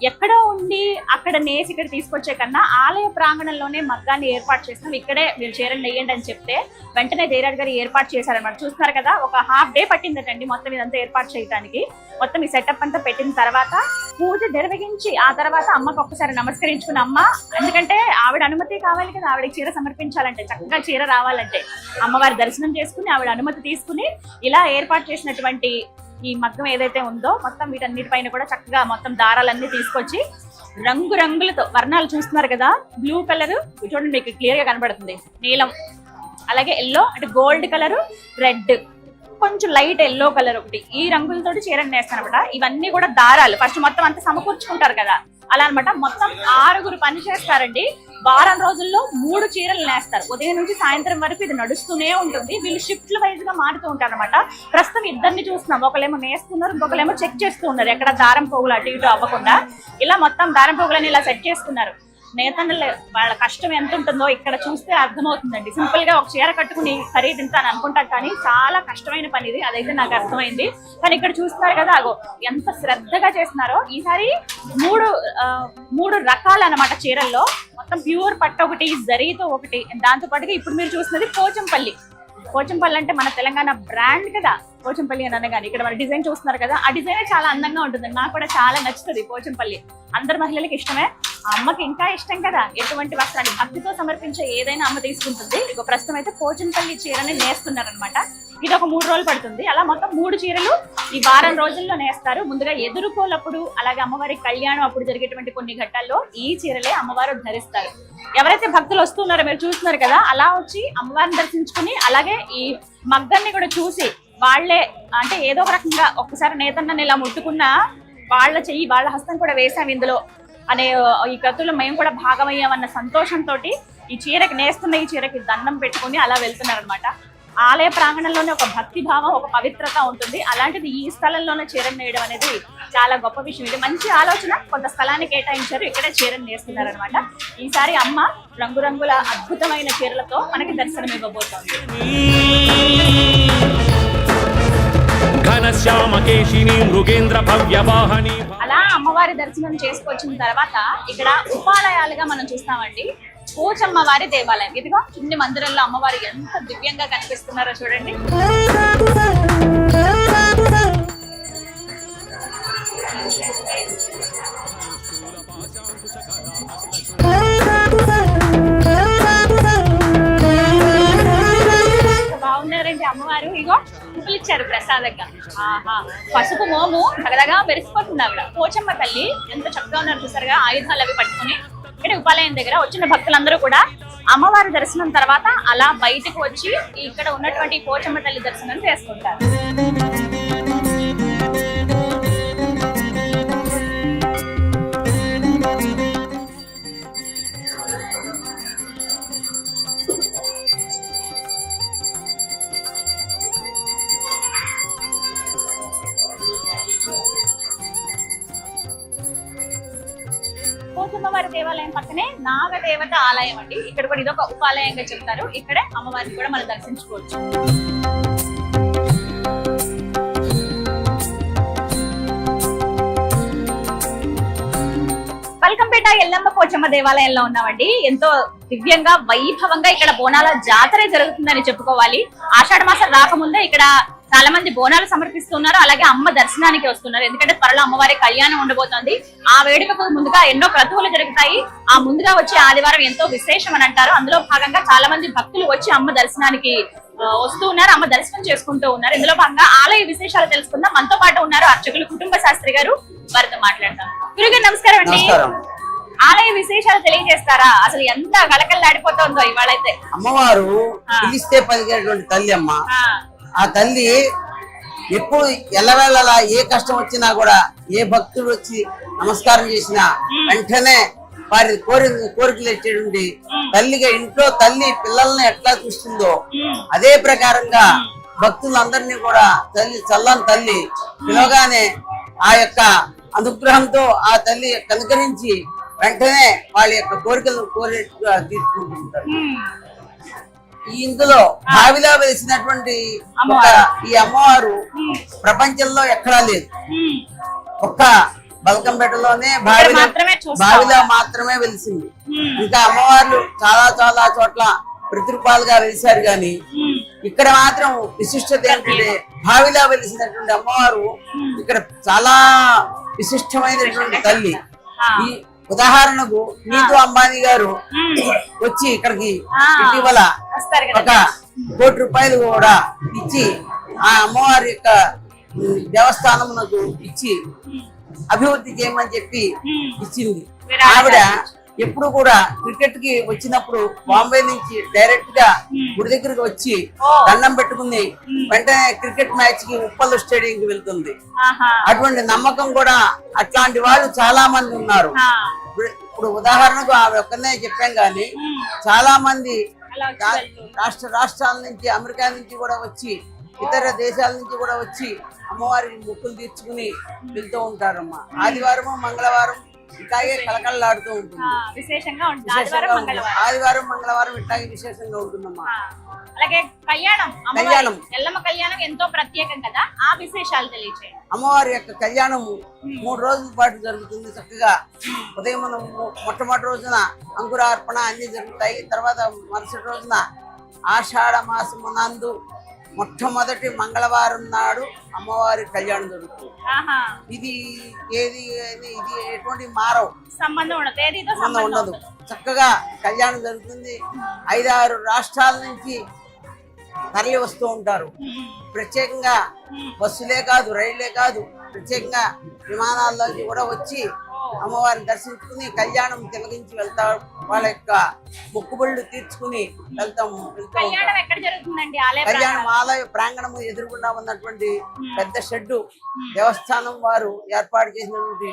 ఎక్కడో ఉండి అక్కడ నేసి ఇక్కడ తీసుకొచ్చే కన్నా ఆలయ ప్రాంగణంలోనే మగ్గాన్ని ఏర్పాటు చేస్తాం, ఇక్కడే మీరు చీరలు నెయ్యండి అని చెప్తే వెంటనే జయరాజ్ గారు ఏర్పాటు చేశారనమాట. చూస్తున్నారు కదా, ఒక ½ డే పట్టిందటండి మొత్తం ఇదంతా ఏర్పాటు చేయడానికి. మొత్తం ఈ సెటప్ అంతా పెట్టిన తర్వాత పూజ నిర్వహించి ఆ తర్వాత అమ్మకు ఒక్కసారి నమస్కరించుకున్న అమ్మ, ఎందుకంటే ఆవిడ అనుమతి కావాలి కదా, ఆవిడకి చీర సమర్పించాలంటే, చక్కగా చీర రావాలంటే అమ్మవారి దర్శనం చేసుకుని ఆవిడ అనుమతి తీసుకుని ఇలా ఏర్పాటు చేసినటువంటి ఈ మగ్గం ఏదైతే ఉందో మొత్తం వీటన్నిటిపైన కూడా చక్కగా మొత్తం దారాలన్నీ తీసుకొచ్చి రంగురంగులతో వర్ణాలు చూస్తున్నారు కదా, బ్లూ కలర్ చూడండి మీకు క్లియర్ గా కనబడుతుంది, నీలం, అలాగే ఎల్లో అంటే గోల్డ్ కలర్, రెడ్, కొంచెం లైట్ ఎల్లో కలర్ ఒకటి, ఈ రంగులతోటి చీరని నేస్తాను అనమాట. ఇవన్నీ కూడా దారాలు ఫస్ట్ మొత్తం అంతా సమకూర్చుకుంటారు కదా, అలా అనమాట. మొత్తం 6 పని చేస్తారండి. వారం రోజుల్లో 3 చీరలు నేస్తారు. ఉదయం నుంచి సాయంత్రం వరకు ఇది నడుస్తూనే ఉంటుంది. వీళ్ళు షిఫ్ట్ల వైజ్ గా మారుతూ ఉంటారు అనమాట. ప్రస్తుతం ఇద్దరిని చూస్తున్నాం, ఒకళ్ళేమో నేస్తున్నారు, ఇంకొకళ్ళేమో చెక్ చేస్తూ ఉన్నారు ఎక్కడ దారం పోగులు అటు ఇటు అవ్వకుండా. ఇలా మొత్తం దారం పోగులని ఇలా సెట్ చేసుకున్నారు. నేతన్నలు వాళ్ళ కష్టం ఎంత ఉంటుందో ఇక్కడ చూస్తే అర్థమవుతుందండి. సింపుల్ గా ఒక చీర కట్టుకుని ఖరీదు ఇంత అని అనుకుంటారు, కానీ చాలా కష్టమైన పని ఇది, అదైతే నాకు అర్థమైంది. కానీ ఇక్కడ చూస్తున్నారు కదా, అగో ఎంత శ్రద్ధగా చేస్తున్నారో. ఈసారి 3 రకాలు అన్నమాట చీరల్లో. మొత్తం ప్యూర్ పట్టు ఒకటి, జరీతో ఒకటి, దాంతో పాటుగా ఇప్పుడు మీరు చూస్తున్నది పోచంపల్లి. పోచంపల్లి అంటే మన తెలంగాణ బ్రాండ్ కదా పోచంపల్లి అని అనగానే. ఇక్కడ మన డిజైన్ చూస్తున్నారు కదా, ఆ డిజైన్ చాలా అందంగా ఉంటుంది, నాకు కూడా చాలా నచ్చుతుంది పోచంపల్లి. అందరు మహిళలకి ఇష్టమే, అమ్మకి ఇంకా ఇష్టం కదా. ఎటువంటి వస్త్రాన్ని భక్తితో సమర్పించే ఏదైనా అమ్మ తీసుకుంటుంది. ఇక ప్రస్తుతం అయితే పోచంపల్లి చీరని నేస్తున్నారనమాట. ఇది ఒక 3 రోజులు పడుతుంది. అలా మొత్తం 3 చీరలు ఈ వారం రోజుల్లో నేస్తారు. ముందుగా ఎదుర్కోలప్పుడు, అలాగే అమ్మవారి కళ్యాణం అప్పుడు జరిగేటువంటి కొన్ని ఘట్టాల్లో ఈ చీరలే అమ్మవారు ధరిస్తారు. ఎవరైతే భక్తులు వస్తున్నారో మీరు చూస్తున్నారు కదా, అలా వచ్చి అమ్మవారిని దర్శించుకుని అలాగే ఈ మగ్గన్ని కూడా చూసి వాళ్ళే అంటే ఏదో ఒక రకంగా ఒక్కసారి నేతన్నని ఇలా ముట్టుకున్న వాళ్ళ చెయ్యి వాళ్ళ హస్తం కూడా వేసాం ఇందులో అనే ఈ కథలో మేము కూడా భాగమయ్యామన్న సంతోషంతో ఈ చీరకి నేస్తున్న ఈ చీరకి దండం పెట్టుకుని అలా వెళ్తున్నారు అనమాట. ఆలయ ప్రాంగణంలోనే ఒక భక్తి భావం, ఒక పవిత్రత ఉంటుంది. అలాంటిది ఈ స్థలంలోనే చీరను నేయడం అనేది చాలా గొప్ప విషయం. ఇది మంచి ఆలోచన. కొంత స్థలాన్ని కేటాయించారు, ఇక్కడే చీరను నేస్తున్నారు అనమాట. ఈసారి అమ్మ రంగురంగుల అద్భుతమైన చీరలతో మనకి దర్శనం ఇవ్వబోతోంది. అలా అమ్మవారి దర్శనం చేసుకొచ్చిన తర్వాత ఇక్కడ ఉపాలయాలుగా మనం చూస్తామండి. పోచమ్మ వారి దేవాలయం. ఇదిగో చిన్ని మందిరంలో అమ్మవారు ఎంత దివ్యంగా కనిపిస్తున్నారో చూడండి. బాగున్నారండి అమ్మవారు. ఇగో పువ్వులు ఇచ్చారు ప్రసాదంగా. ఆహా, పసుపు మోము తగదగా మెరిసిపోతుంది ఆవిడ. పోచమ్మ తల్లి ఎంత చక్కగా ఉన్నారు చూసారుగా, ఆయుధాలు అవి పట్టుకుని. ఇక్కడ ఉపాలయం దగ్గర వచ్చిన భక్తులందరూ కూడా అమ్మవారి దర్శనం తర్వాత అలా బయటకు వచ్చి ఇక్కడ ఉన్నటువంటి పోచమ్మ తల్లి దర్శనం చేసుకుంటారు. పోచమ్మవారి దేవాలయం పక్కనే నాగదేవత ఆలయం అండి. ఇక్కడ కూడా ఇదొక ఉపాలయంగా చెప్తారు. ఇక్కడే అమ్మవారిని కూడా మనం దర్శించుకోవచ్చు. బల్కంపేట ఎల్లమ్మ పోచమ్మ దేవాలయంలో ఉన్నామండి. ఎంతో దివ్యంగా వైభవంగా ఇక్కడ బోనాల జాతర జరుగుతుందని చెప్పుకోవాలి. ఆషాఢ మాసం రాకముందే ఇక్కడ చాలా మంది బోనాలు సమర్పిస్తున్నారు, అలాగే అమ్మ దర్శనానికి వస్తున్నారు. ఎందుకంటే త్వరలో అమ్మవారి కళ్యాణం ఉండబోతోంది. ఆ వేడుకకు ముందుగా ఎన్నో క్రతువులు జరుగుతాయి. ఆ ముందుగా వచ్చే ఆదివారం ఎంతో విశేషం అని అంటారు. అందులో భాగంగా చాలా మంది భక్తులు వచ్చి అమ్మ దర్శనానికి వస్తూ ఉన్నారు, అమ్మ దర్శనం చేసుకుంటూ ఉన్నారు. ఇందులో భాగంగా ఆలయ విశేషాలు తెలుసుకుందాం. మనతో పాటు ఉన్నారు అర్చకులు కుటుంబ శాస్త్రి గారు, వారితో మాట్లాడతాం. గురుగారు నమస్కారం అండి. ఆలయ విశేషాలు తెలియజేస్తారా? అసలు ఎంత కళకళలాడిపోతుందో ఇవాళైతే. అమ్మవారు పిలిస్తే పలికేటువంటి తల్లి అమ్మ. ఆ తల్లి ఎప్పుడు ఎల్లవేళలా ఏ కష్టం వచ్చినా కూడా, ఏ భక్తుడు వచ్చి నమస్కారం చేసినా వెంటనే వారి కోరికలు ఇచ్చేటువంటి తల్లిగా, ఇంట్లో తల్లి పిల్లల్ని ఎట్లా చూస్తుందో అదే ప్రకారంగా భక్తులందరినీ కూడా తల్లి, చల్లని తల్లి పిలవగానే ఆ యొక్క అనుగ్రహంతో ఆ తల్లి కనుకరించి వెంటనే వాళ్ళ యొక్క కోరికలు తీర్చుకుంటుంటారు. ఇందులో బావిలా వెలిసినటువంటి ఈ అమ్మవారు ప్రపంచంలో ఎక్కడా లేదు. ఒక్క బల్కంపేటలోనే బావిలా మాత్రమే వెలిసింది. ఇంకా అమ్మవార్లు చాలా చాలా చోట్ల ప్రతిరూపాలుగా వెలిసారు గాని ఇక్కడ మాత్రం విశిష్టత ఏంటంటే బావిలా వెలిసినటువంటి అమ్మవారు ఇక్కడ చాలా విశిష్టమైనటువంటి తల్లి. ఈ ఉదాహరణకు నీతు అంబానీ గారు వచ్చి ఇక్కడికి ఇటీవల 1 కోటి రూపాయలు కూడా ఇచ్చి ఆ అమ్మవారి యొక్క దేవస్థానమునకు ఇచ్చి అభివృద్ధి చేయమని చెప్పి ఇచ్చింది. ఆవిడ ఎప్పుడు కూడా క్రికెట్ కి వచ్చినప్పుడు బాంబే నుంచి డైరెక్ట్ గా గుడి దగ్గరకు వచ్చి దండం పెట్టుకుని వెంటనే క్రికెట్ మ్యాచ్ కి ఉప్పల్ స్టేడియం కి వెళ్తుంది. అటువంటి నమ్మకం కూడా అట్లాంటి వాళ్ళు చాలా మంది ఉన్నారు. ఇప్పుడు ఉదాహరణకు ఆమె ఒక్కనే చెప్పాం గాని చాలా మంది రాష్ట్రాల నుంచి, అమెరికా నుంచి కూడా వచ్చి, ఇతర దేశాల నుంచి కూడా వచ్చి అమ్మవారి మొక్కులు తీర్చుకుని వెళ్తూ ఉంటారమ్మా. ఆదివారం మంగళవారం ఇట్లాగే కలకలలాడుతూ ఉంటుంది. ఆదివారం మంగళవారం ఇట్లాగే విశేషంగా ఉంటుందమ్మా. అలాగే కళ్యాణం ఎల్లమ్మ కళ్యాణం ఎంతో ప్రత్యేకం కదా, ఆ విశేషాలు తెలియజేయండి. అమ్మవారి యొక్క కళ్యాణం 3 రోజుల పాటు జరుగుతుంది. చక్కగా ఉదయం మనం మొట్టమొదటి రోజున అంకురార్పణ అన్ని జరుగుతాయి. తర్వాత మరుసటి రోజున ఆషాఢ మాసము నందు మొట్టమొదటి మంగళవారం నాడు అమ్మవారి కళ్యాణం జరుగుతుంది. ఇది ఎటువంటి మారవు, సంబంధం ఉండదు. చక్కగా కళ్యాణం జరుగుతుంది. 5-6 రాష్ట్రాల నుంచి తరలి వస్తూ ఉంటారు. ప్రత్యేకంగా బస్సులే కాదు, రైళ్లే కాదు, ప్రత్యేకంగా విమానాల్లోంచి కూడా వచ్చి అమ్మవారిని దర్శించుకుని కళ్యాణం తిలగించి వెళ్తారు. వాళ్ళ యొక్క మొక్కుబళ్ళు తీర్చుకుని వెళ్తూ ఉంటారు. కళ్యాణం ఆలయ ప్రాంగణము ఎదురుగుండా ఉన్నటువంటి పెద్ద షెడ్డు దేవస్థానం వారు ఏర్పాటు చేసినటువంటి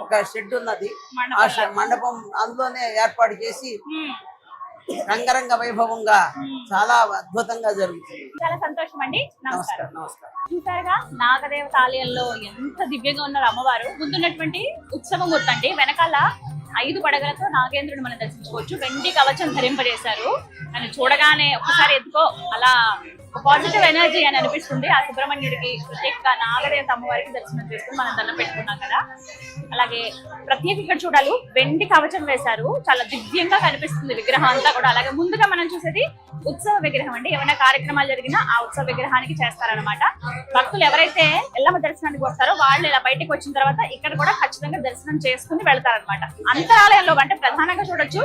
ఒక షెడ్ ఉన్నది. ఆ మండపం అందులోనే ఏర్పాటు చేసి రంగరంగ వైభవంగా చాలా అద్భుతంగా జరుగుతుంది. చాలా సంతోషం అండి. నమస్కారం. నమస్కారం. చూసారుగా నాగదేవత ఆలయంలో ఎంత దివ్యంగా ఉన్నారు అమ్మవారు. ముందున్నటువంటి ఉత్సవమూర్తి అండి. వెనకాల 5 పడగలతో నాగేంద్రుడు మనం దర్శించుకోవచ్చు. వెండి కవచం ధరింపజేశారు. అని చూడగానే ఒకసారి ఎత్తుకో అలా పాజిటివ్ ఎనర్జీ అని అనిపిస్తుంది. ఆ సుబ్రహ్మణ్యుడికి ప్రత్యేకంగా నాగదేవత అమ్మవారికి దర్శనం చేసుకుని మనం దండం పెట్టుకున్నాం కదా. అలాగే ప్రత్యేక ఇక్కడ చూడాలి, వెండి కవచం వేశారు. చాలా దివ్యంగా కనిపిస్తుంది విగ్రహం అంతా కూడా. అలాగే ముందుగా మనం చూసేది ఉత్సవ విగ్రహం అండి. ఏమైనా కార్యక్రమాలు జరిగినా ఆ ఉత్సవ విగ్రహానికి చేస్తారనమాట. భక్తులు ఎవరైతే ఎల్లమ్మ దర్శనానికి వస్తారో వాళ్ళు ఇలా బయటకు వచ్చిన తర్వాత ఇక్కడ కూడా ఖచ్చితంగా దర్శనం చేసుకుని వెళ్తారనమాట. అంతరాలయంలో అంటే ప్రధానంగా చూడొచ్చు.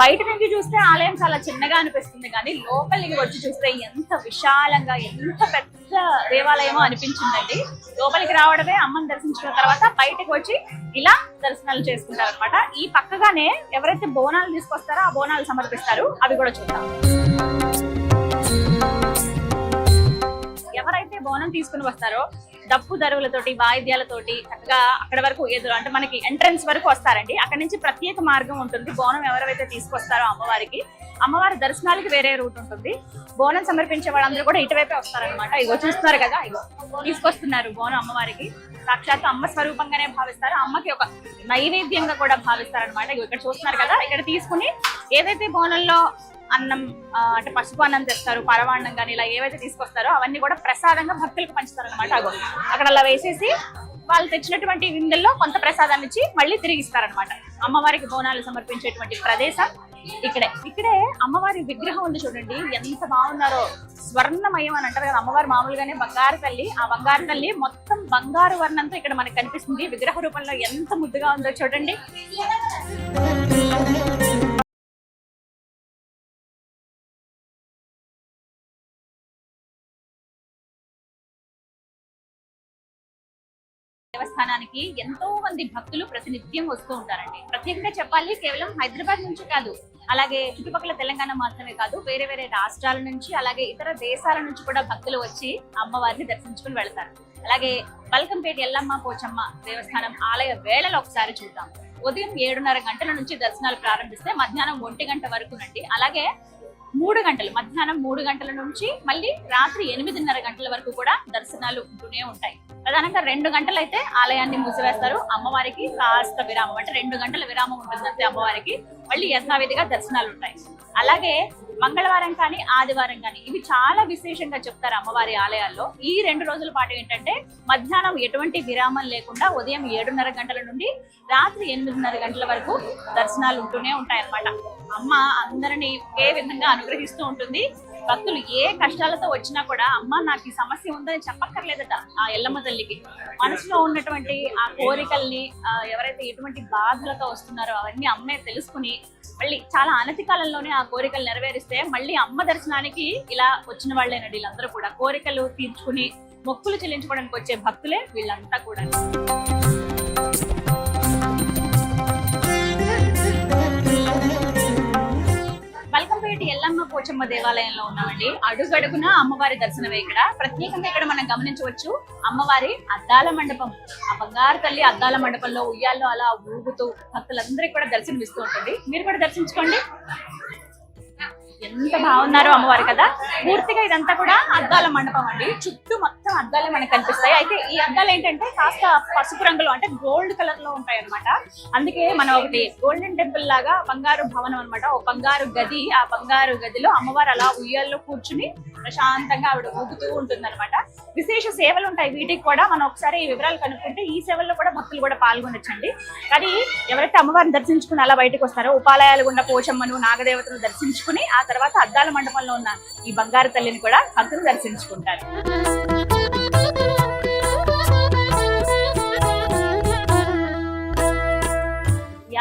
బయట నుంచి చూస్తే ఆలయం చాలా చిన్నగా అనిపిస్తుంది, కానీ లోపలికి వచ్చి చూస్తే ఎంత విశాలంగా ఎంత పెద్ద దేవాలయమో అనిపించిందండి. లోపలికి రావడమే అమ్మని దర్శించుకున్న తర్వాత బయటకు వచ్చి ఇలా దర్శనాలు చేసుకుంటారు అనమాట. ఈ పక్కగానే ఎవరైతే బోనాలు తీసుకొస్తారో ఆ బోనాలు సమర్పిస్తారు. అవి కూడా చూద్దాం. ఎవరైతే బోనం తీసుకుని వస్తారో డప్పు దరువులతోటి వాయిద్యాలతోటి చక్కగా అక్కడ వరకు ఎదురు అంటే మనకి ఎంట్రన్స్ వరకు వస్తారండి. అక్కడ నుంచి ప్రత్యేక మార్గం ఉంటుంది. బోనం ఎవరైతే తీసుకొస్తారో అమ్మవారికి, అమ్మవారి దర్శనాలకి వేరే రూట్ ఉంటుంది. బోనం సమర్పించే వాళ్ళందరూ కూడా ఇటువైపే వస్తారనమాట. ఇగో చూస్తున్నారు కదా, ఇగో తీసుకొస్తున్నారు బోనం అమ్మవారికి. సాక్షాత్ అమ్మ స్వరూపంగానే భావిస్తారు. అమ్మకి ఒక నైవేద్యంగా కూడా భావిస్తారు అనమాట. ఇగో ఇక్కడ చూస్తున్నారు కదా, ఇక్కడ తీసుకుని ఏదైతే బోనంలో అన్నం అంటే పసుపు అన్నం తెస్తారు, పరవాన్నం కానీ ఇలా ఏవైతే తీసుకొస్తారో అవన్నీ కూడా ప్రసాదంగా భక్తులకు పంచుతారు అనమాట. అక్కడ అలా వేసేసి వాళ్ళు తెచ్చినటువంటి విందుల్లో కొంత ప్రసాదాన్ని ఇచ్చి మళ్ళీ తిరిగి ఇస్తారనమాట. అమ్మవారికి బోనాలు సమర్పించేటువంటి ప్రదేశం ఇక్కడే అమ్మవారి విగ్రహం ఉంది చూడండి, ఎంత బాగున్నారో. స్వర్ణమయం అని అంటారు కదా, అమ్మవారు మామూలుగానే బంగారు తల్లి. ఆ బంగారు తల్లి మొత్తం బంగారు వర్ణంతో ఇక్కడ మనకు కనిపిస్తుంది. విగ్రహ రూపంలో ఎంత ముద్దుగా ఉందో చూడండి. దేవస్థానానికి ఎంతో మంది భక్తులు ప్రతినిత్యం వస్తూ ఉంటారండి. ప్రత్యేకంగా చెప్పాలి, కేవలం హైదరాబాద్ నుంచి కాదు, అలాగే చుట్టుపక్కల తెలంగాణ మాత్రమే కాదు, వేరే వేరే రాష్ట్రాల నుంచి అలాగే ఇతర దేశాల నుంచి కూడా భక్తులు వచ్చి అమ్మవారిని దర్శించుకుని వెళ్తారు. అలాగే బల్కంపేట ఎల్లమ్మ పోచమ్మ దేవస్థానం ఆలయ వేళలు ఒకసారి చూద్దాం. ఉదయం 7:30 గంటల నుంచి దర్శనాలు ప్రారంభిస్తే మధ్యాహ్నం 1 గంట వరకునండి. అలాగే 3 గంటలు, మధ్యాహ్నం 3 గంటల నుంచి మళ్ళీ రాత్రి 8:30 గంటల వరకు కూడా దర్శనాలు ఉంటూనే ఉంటాయి. ప్రధానంగా 2 గంటలు అయితే ఆలయాన్ని మూసివేస్తారు. అమ్మవారికి కాస్త విరామం, అంటే 2 గంటల విరామం ఉంటుంది అంతే అమ్మవారికి. మళ్ళీ యథావిధిగా దర్శనాలు ఉంటాయి. అలాగే మంగళవారం కానీ ఆదివారం కానీ ఇవి చాలా విశేషంగా చెప్తారు అమ్మవారి ఆలయాల్లో. ఈ 2 రోజుల పాటు ఏంటంటే మధ్యాహ్నం ఎటువంటి విరామం లేకుండా ఉదయం 7:30 గంటల నుండి రాత్రి 8:30 గంటల వరకు దర్శనాలు ఉంటూనే ఉంటాయన్నమాట. అమ్మ అందరినీ ఒకే విధంగా అనుగ్రహిస్తూ ఉంటుంది. భక్తులు ఏ కష్టాలతో వచ్చినా కూడా అమ్మ నాకు ఈ సమస్య ఉందని చెప్పక్కర్లేదట ఆ ఎల్లమ్మ తల్లికి. మనసులో ఉన్నటువంటి ఆ కోరికల్ని ఎవరైతే ఎటువంటి బాధలతో వస్తున్నారో అవన్నీ అమ్మే తెలుసుకుని మళ్ళీ చాలా అనతి కాలంలోనే ఆ కోరికలు నెరవేరిస్తే మళ్ళీ అమ్మ దర్శనానికి ఇలా వచ్చిన వాళ్ళేనండి. వీళ్ళందరూ కూడా కోరికలు తీర్చుకుని మొక్కులు చెల్లించుకోవడానికి వచ్చే భక్తులే వీళ్ళంతా కూడా. బల్కంపేట ఎల్లమ్మ పోచమ్మ దేవాలయంలో ఉన్నామండి. అడుగడుగున అమ్మవారి దర్శనమే. ఇక్కడ ప్రత్యేకంగా ఇక్కడ మనం గమనించవచ్చు అమ్మవారి అద్దాల మండపం. ఆ బంగారు తల్లి అద్దాల మండపంలో ఉయ్యాల్లో అలా ఊగుతూ భక్తులందరికీ కూడా దర్శనమిస్తూ ఉంటుంది. మీరు కూడా దర్శించుకోండి. ఎంత బాగున్నారో అమ్మవారు కదా. పూర్తిగా ఇదంతా కూడా అద్దాల మండపం అండి. చుట్టూ మొత్తం అద్దాలే మనకు కనిపిస్తాయి. అయితే ఈ అద్దాలు ఏంటంటే కాస్త పసుపు రంగులో అంటే గోల్డ్ కలర్ లో ఉంటాయి అనమాట. అందుకే మనం ఒకటి గోల్డెన్ టెంపుల్ లాగా బంగారు భవనం అనమాట, ఒక బంగారు గది. ఆ బంగారు గదిలో అమ్మవారు అలా ఉయ్యాల్లో కూర్చుని ప్రశాంతంగా ఆవిడ ఊగుతూ ఉంటుంది అనమాట. విశేష సేవలు ఉంటాయి వీటికి కూడా. మనం ఒకసారి ఈ వివరాలు కనుక్కుంటే ఈ సేవల్లో కూడా భక్తులు కూడా పాల్గొనొచ్చండి. కానీ ఎవరైతే అమ్మవారిని దర్శించుకుని అలా బయటకు వస్తారో ఉపాలయాలు గుండా పోచమ్మను నాగదేవతను దర్శించుకుని ఆ తర్వాత అద్దాల మండపంలో ఉన్న ఈ బంగారు తల్లిని కూడా భక్తులు దర్శించుకుంటారు.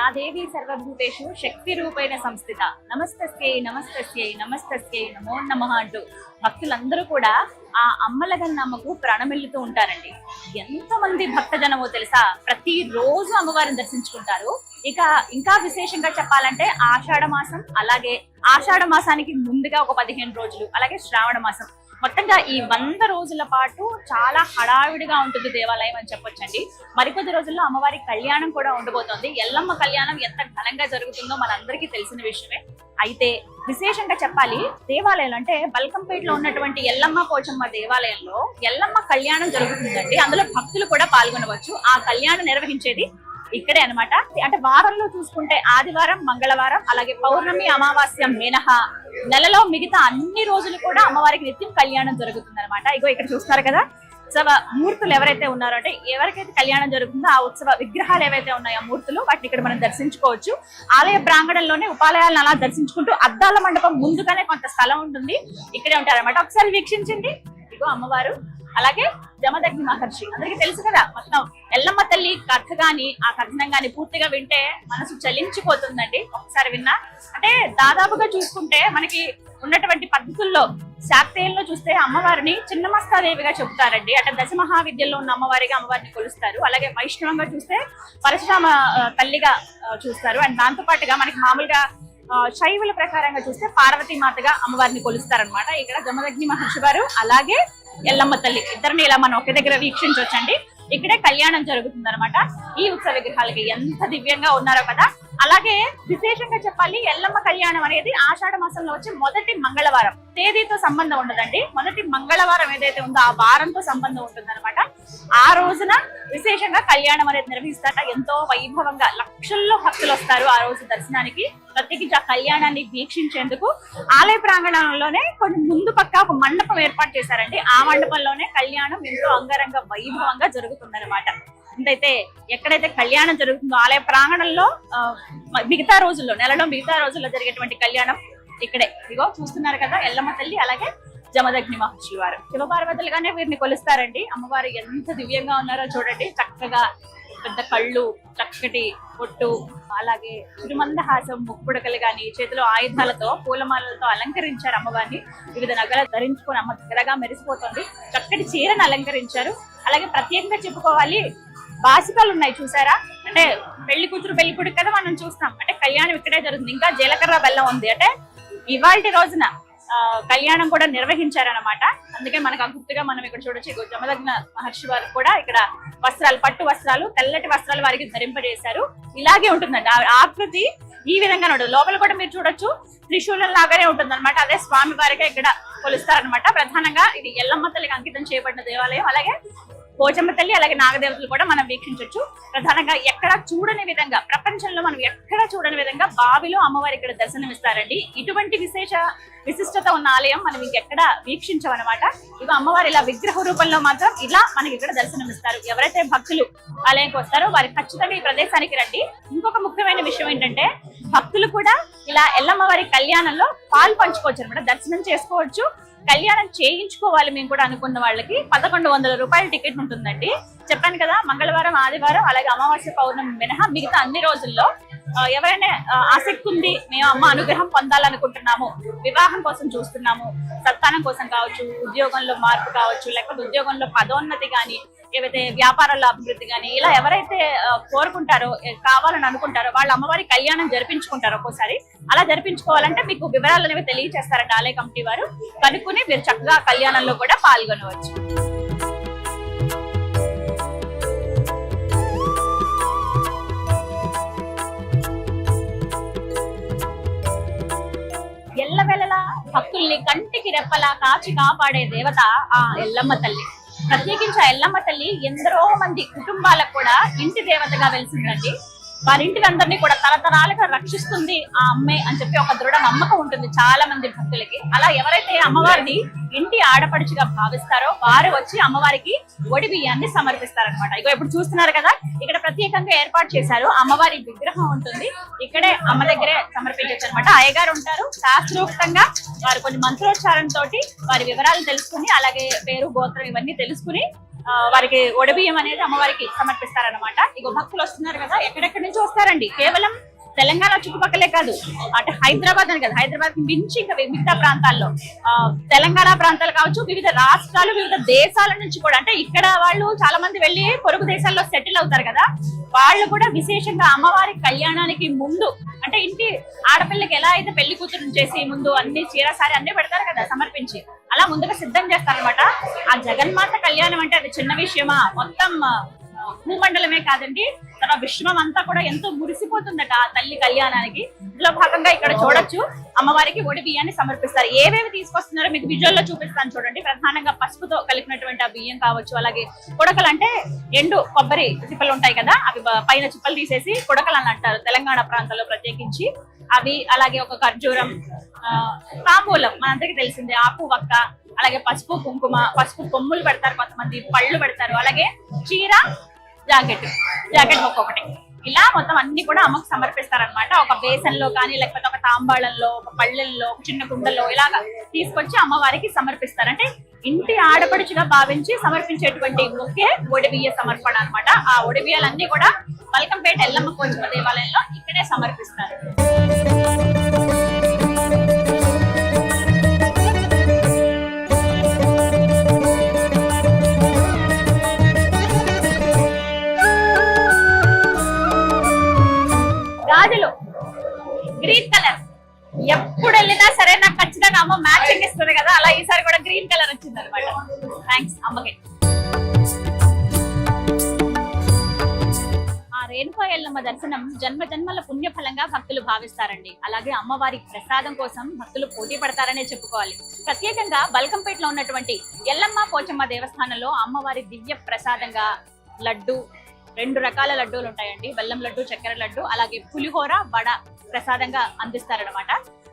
యా దేవి సర్వభూతేషు శక్తి రూపేణ సంస్థిత నమస్తస్యై నమస్తస్యై నమస్తస్యై నమో నమః అంటూ భక్తులందరూ కూడా ఆ అమ్మల గన్నమ్మకు ప్రణమిల్లుతూ ఉంటారండి. ఎంతమంది భక్తజనమో తెలుసా, ప్రతి రోజు అమ్మవారిని దర్శించుకుంటారు. ఇక ఇంకా విశేషంగా చెప్పాలంటే ఆషాఢ మాసం, అలాగే ఆషాఢ మాసానికి ముందుగా ఒక 15 రోజులు, అలాగే శ్రావణ మాసం, మొత్తంగా ఈ 100 రోజుల పాటు చాలా హడావిడిగా ఉంటుంది దేవాలయం అని చెప్పొచ్చండి. మరికొద్ది రోజుల్లో అమ్మవారి కళ్యాణం కూడా ఉండబోతోంది. ఎల్లమ్మ కళ్యాణం ఎంత ఘనంగా జరుగుతుందో మనందరికీ తెలిసిన విషయమే. అయితే విశేషంగా చెప్పాలి, దేవాలయంలో అంటే బల్కంపేటలో ఉన్నటువంటి ఎల్లమ్మ పోచమ్మ దేవాలయంలో ఎల్లమ్మ కళ్యాణం జరుగుతుందండి. అందులో భక్తులు కూడా పాల్గొనవచ్చు. ఆ కళ్యాణం నిర్వహించేది ఇక్కడే అన్నమాట. అంటే వారంలో చూసుకుంటే ఆదివారం, మంగళవారం, అలాగే పౌర్ణమి, అమావాస్య మినహా నెలలో మిగతా అన్ని రోజులు కూడా అమ్మవారికి నిత్యం కళ్యాణం జరుగుతుంది అనమాట. ఇగో ఇక్కడ చూస్తారు కదా, ఉత్సవ మూర్తులు ఎవరైతే ఉన్నారో, అంటే ఎవరికైతే కళ్యాణం జరుగుతుందో ఆ ఉత్సవ విగ్రహాలు ఏవైతే ఉన్నాయో మూర్తులు, వాటిని ఇక్కడ మనం దర్శించుకోవచ్చు. ఆలయ ప్రాంగణంలోనే ఉపాలయాలను అలా దర్శించుకుంటూ అద్దాల మండపం ముందుగానే కొంత స్థలం ఉంటుంది, ఇక్కడే ఉంటారన్నమాట. ఒకసారి వీక్షించండి. ఇగో అమ్మవారు, అలాగే జమదగ్ని మహర్షి. అందరికీ తెలుసు కదా, మొత్తం ఎల్లమ్మ తల్లి కథ గాని ఆ కథనం గాని పూర్తిగా వింటే మనసు చలించిపోతుందండి. ఒకసారి విన్నా అంటే దాదాపుగా చూసుకుంటే మనకి ఉన్నటువంటి పద్ధతుల్లో శాక్తేయంలో చూస్తే అమ్మవారిని చిన్నమస్తాదేవిగా చెబుతారండి. అంటే దశ మహావిద్యల్లో ఉన్న అమ్మవారిగా అమ్మవారిని కొలుస్తారు. అలాగే వైష్ణవంగా చూస్తే పరశురామ తల్లిగా చూస్తారు. అండ్ దాంతో పాటుగా మనకి మామూలుగా శైవుల ప్రకారంగా చూస్తే పార్వతీ మాతగా అమ్మవారిని కొలుస్తారనమాట. ఇక్కడ జమదగ్ని మహర్షి గారు అలాగే ఎల్లమ్మ తల్లి ఇద్దరిని ఇలా మనం ఒకే దగ్గర వీక్షించవచ్చండి. ఇక్కడే కళ్యాణం జరుగుతుంది అనమాట. ఈ ఉత్సవ విగ్రహాలకి ఎంత దివ్యంగా ఉన్నారో కదా. అలాగే విశేషంగా చెప్పాలి, ఎల్లమ్మ కళ్యాణం అనేది ఆషాఢ మాసంలో వచ్చే మొదటి మంగళవారం. తేదీతో సంబంధం ఉండదండి, మొదటి మంగళవారం ఏదైతే ఉందో ఆ వారంతో సంబంధం ఉంటుంది అనమాట. ఆ రోజున విశేషంగా కళ్యాణం అనేది నిర్వహిస్తారట. ఎంతో వైభవంగా లక్షల్లో భక్తులు వస్తారు ఆ రోజు దర్శనానికి. ప్రత్యేకించి ఆ కళ్యాణాన్ని వీక్షించేందుకు ఆలయ ప్రాంగణంలోనే కొంచెం ముందు పక్క ఒక మండపం ఏర్పాటు చేశారండి. ఆ మండపంలోనే కళ్యాణం ఎంతో అంగరంగ వైభవంగా జరుగుతుందన్నమాట. ఎంతైతే ఎక్కడైతే కళ్యాణం జరుగుతుందో ఆలయ ప్రాంగణంలో మిగతా రోజుల్లో, నెలలో మిగతా రోజుల్లో జరిగేటువంటి కళ్యాణం ఇక్కడే. ఇగో చూస్తున్నారు కదా, ఎల్లమ్మ తల్లి అలాగే జమదగ్ని మహర్షి వారు శివపార్వతులుగానే వీరిని కొలుస్తారండి. అమ్మవారు ఎంత దివ్యంగా ఉన్నారో చూడండి. చక్కగా పెద్ద కళ్ళు, చక్కటి పొట్టు, అలాగే తిరుమందహాసం, ముక్కుపుడకలు గాని, చేతిలో ఆయుధాలతో పూలమాలలతో అలంకరించారు అమ్మవారిని. వివిధ నగలు ధరించుకొని అమ్మ దగ్గరగా మెరిసిపోతుంది. చక్కటి చీరను అలంకరించారు. అలాగే ప్రత్యేకంగా చెప్పుకోవాలి, బాసికలు ఉన్నాయి చూసారా, అంటే పెళ్లి కూతురు పెళ్లి కొడుకు కదా మనం చూస్తాం. అంటే కళ్యాణం ఇక్కడే జరుగుతుంది. ఇంకా జీలకర్ర బెల్లం ఉంది. అంటే ఇవాల్టి రోజున కళ్యాణం కూడా నిర్వహించారనమాట. అందుకే మనకు గుర్తుగా మనం ఇక్కడ చూడొచ్చు. జమదగ్న మహర్షి వారు కూడా ఇక్కడ వస్త్రాలు, పట్టు వస్త్రాలు, తెల్లటి వస్త్రాలు వారికి ధరింపజేశారు. ఇలాగే ఉంటుందండి ఆకృతి, ఈ విధంగా ఉంటుంది. లోపల కూడా మీరు చూడొచ్చు, త్రిశూలం లాగానే ఉంటుంది అనమాట. అదే స్వామి వారిగా ఇక్కడ కొలుస్తారనమాట. ప్రధానంగా ఇది ఎల్లమ్మ తల్లికి అంకితం చేయబడిన దేవాలయం. అలాగే పోచమ్మ తల్లి, అలాగే నాగదేవతలు కూడా మనం వీక్షించవచ్చు. ప్రధానంగా ఎక్కడ చూడని విధంగా, ప్రపంచంలో మనం ఎక్కడ చూడని విధంగా బావిలో అమ్మవారి ఇక్కడ దర్శనమిస్తారండి. ఇటువంటి విశిష్టత ఉన్న ఆలయం మనం ఇంకెక్కడ వీక్షించమన్నమాట. ఇక అమ్మవారి ఇలా విగ్రహ రూపంలో మాత్రం ఇలా మనకి ఇక్కడ దర్శనమిస్తారు. ఎవరైతే భక్తులు ఆలయంకి వస్తారో వారి ఖచ్చితంగా ఈ ప్రదేశానికి రండి. ఇంకొక ముఖ్యమైన విషయం ఏంటంటే, భక్తులు కూడా ఇలా ఎల్లమ్మవారి కళ్యాణంలో పాలు పంచుకోవచ్చు అనమాట. దర్శనం చేసుకోవచ్చు. కళ్యాణం చేయించుకోవాలి మేము కూడా అనుకున్న వాళ్ళకి 1100 రూపాయల టికెట్ ఉంటుందండి. చెప్పాను కదా, మంగళవారం, ఆదివారం, అలాగే అమావాస్య, పౌర్ణమి మినహా మిగతా అన్ని రోజుల్లో ఎవరైనా ఆసక్తి ఉంది, మేము అమ్మ అనుగ్రహం పొందాలనుకుంటున్నాము, వివాహం కోసం చూస్తున్నాము, సంతానం కోసం కావచ్చు, ఉద్యోగంలో మార్పు కావచ్చు, లేకపోతే ఉద్యోగంలో పదోన్నతి కానీ, ఏవైతే వ్యాపారాల్లో అభివృద్ధి కానీ, ఇలా ఎవరైతే కోరుకుంటారో, కావాలని అనుకుంటారో వాళ్ళు అమ్మవారి కళ్యాణం జరిపించుకుంటారు. ఒక్కోసారి అలా జరిపించుకోవాలంటే మీకు వివరాలు అనేవి తెలియజేస్తారండి ఆలయ కమిటీ వారు. కనుక్కుని మీరు చక్కగా కళ్యాణంలో కూడా పాల్గొనవచ్చు. ఎల్లవెల్లలా భక్తుల్ని కంటికి రెప్పలా కాచి కాపాడే దేవత ఆ ఎల్లమ్మ తల్లి. ప్రత్యేకించి ఆ ఎల్లమ్మ తల్లి ఎందరో మంది కుటుంబాలకు కూడా ఇంటి దేవతగా వెలిసిందండి. వారింటిని అందరినీ కూడా తరతరాలుగా రక్షిస్తుంది ఆ అమ్మే అని చెప్పి ఒక దృఢ నమ్మకం ఉంటుంది చాలా మంది భక్తులకి. అలా ఎవరైతే అమ్మవారిని ఇంటి ఆడపడుచుగా భావిస్తారో వారు వచ్చి అమ్మవారికి ఒడి బియ్యాన్ని సమర్పిస్తారనమాట. ఇగో ఇప్పుడు చూస్తున్నారు కదా, ఇక్కడ ప్రత్యేకంగా ఏర్పాటు చేశారు. అమ్మవారి విగ్రహం ఉంటుంది, ఇక్కడే అమ్మ దగ్గరే సమర్పించవచ్చు అనమాట. అయ్యగారు ఉంటారు, శాస్త్రోక్తంగా వారు కొన్ని మంత్రోచ్చారణతో వారి వివరాలు తెలుసుకుని, అలాగే పేరు, గోత్రం ఇవన్నీ తెలుసుకుని వారికి ఒడిబియ్యం అనేది అమ్మవారికి సమర్పిస్తారనమాట. ఇగో భక్తులు వస్తున్నారు కదా, ఎక్కడెక్కడి నుంచి వస్తారండి. కేవలం తెలంగాణ చుట్టుపక్కలే కాదు, అటు హైదరాబాద్ అని కదా, హైదరాబాద్ మించి ఇంకా మిగతా ప్రాంతాల్లో తెలంగాణ ప్రాంతాలు కావచ్చు, వివిధ రాష్ట్రాలు, వివిధ దేశాల నుంచి కూడా, అంటే ఇక్కడ వాళ్ళు చాలా మంది వెళ్ళి పొరుగు దేశాల్లో సెటిల్ అవుతారు కదా, వాళ్ళు కూడా విశేషంగా అమ్మవారి కళ్యాణానికి ముందు, అంటే ఇంటి ఆడపిల్లకి ఎలా అయితే పెళ్లి కూతురు చేసి ముందు అన్ని చీర సారి అన్ని పెడతారు కదా సమర్పించి, అలా ముందుగా సిద్ధం చేస్తారనమాట. ఆ జగన్మాత కళ్యాణం అంటే అది చిన్న విషయమా, మొత్తం భూమండలమే కాదండి, తన విశ్వం అంతా కూడా ఎంతో మురిసిపోతుందట ఆ తల్లి కళ్యాణానికి. ఇందులో భాగంగా ఇక్కడ చూడొచ్చు, అమ్మవారికి ఒడి బియ్యాన్ని సమర్పిస్తారు. ఏవేవి తీసుకొస్తున్నారో మీకు విజువల్ లో చూపిస్తాను చూడండి. ప్రధానంగా పసుపుతో కలిపినటువంటి ఆ బియ్యం కావచ్చు, అలాగే కుడకలు అంటే ఎండు కొబ్బరి చిప్పలు ఉంటాయి కదా, అవి పైన చిప్పలు తీసేసి కుడకలు అని అంటారు తెలంగాణ ప్రాంతాల్లో ప్రత్యేకించి అవి, అలాగే ఒక ఖర్జూరం, తాంబూలం మనందరికీ తెలిసిందే, ఆకు వక్క, అలాగే పసుపు కుంకుమ, పసుపు కొమ్ములు పెడతారు కొంతమంది, పళ్ళు పెడతారు, అలాగే చీర, జాకెట్ ఒక్కొక్కటి, ఇలా మొత్తం అన్ని కూడా అమ్మకు సమర్పిస్తారనమాట. ఒక బేసన్లో కానీ లేకపోతే ఒక తాంబాళంలో, ఒక పళ్ళెల్లో, ఒక చిన్న కుండల్లో ఇలాగా తీసుకొచ్చి అమ్మవారికి సమర్పిస్తారు. అంటే ఇంటి ఆడపడుచుగా భావించి సమర్పించేటువంటి ఒకే ఒడిబియ్య సమర్పణ అనమాట. ఆ ఒడిబియ్యాలన్నీ కూడా మల్కంపేట ఎల్లమ్మ పోచమ్మ దేవాలయంలో ఇక్కడే సమర్పిస్తారు. గాజులు గ్రీన్ కలర్, ఎప్పుడు వెళ్ళినా సరే నాకు ఖచ్చితంగా అమ్మ మ్యాచింగ్ ఇస్తుంది కదా, అలా ఈసారి కూడా గ్రీన్ కలర్ వచ్చింది అనమాట. థ్యాంక్స్ అమ్మకి. ఆ రేణుకా ఎల్లమ్మ దర్శనం జన్మ జన్మల పుణ్యఫలంగా భక్తులు భావిస్తారండి. అలాగే అమ్మవారి ప్రసాదం కోసం భక్తులు పోటీ పడతారనే చెప్పుకోవాలి. ప్రత్యేకంగా బల్కంపేటలో ఉన్నటువంటి ఎల్లమ్మ పోచమ్మ దేవస్థానంలో అమ్మవారి దివ్య ప్రసాదంగా లడ్డు, 2 రకాల లడ్డూలు ఉంటాయండి, బెల్లం లడ్డు, చక్కెర లడ్డు, అలాగే పులిహోర, వడ ప్రసాదంగా అందిస్తారనమాట.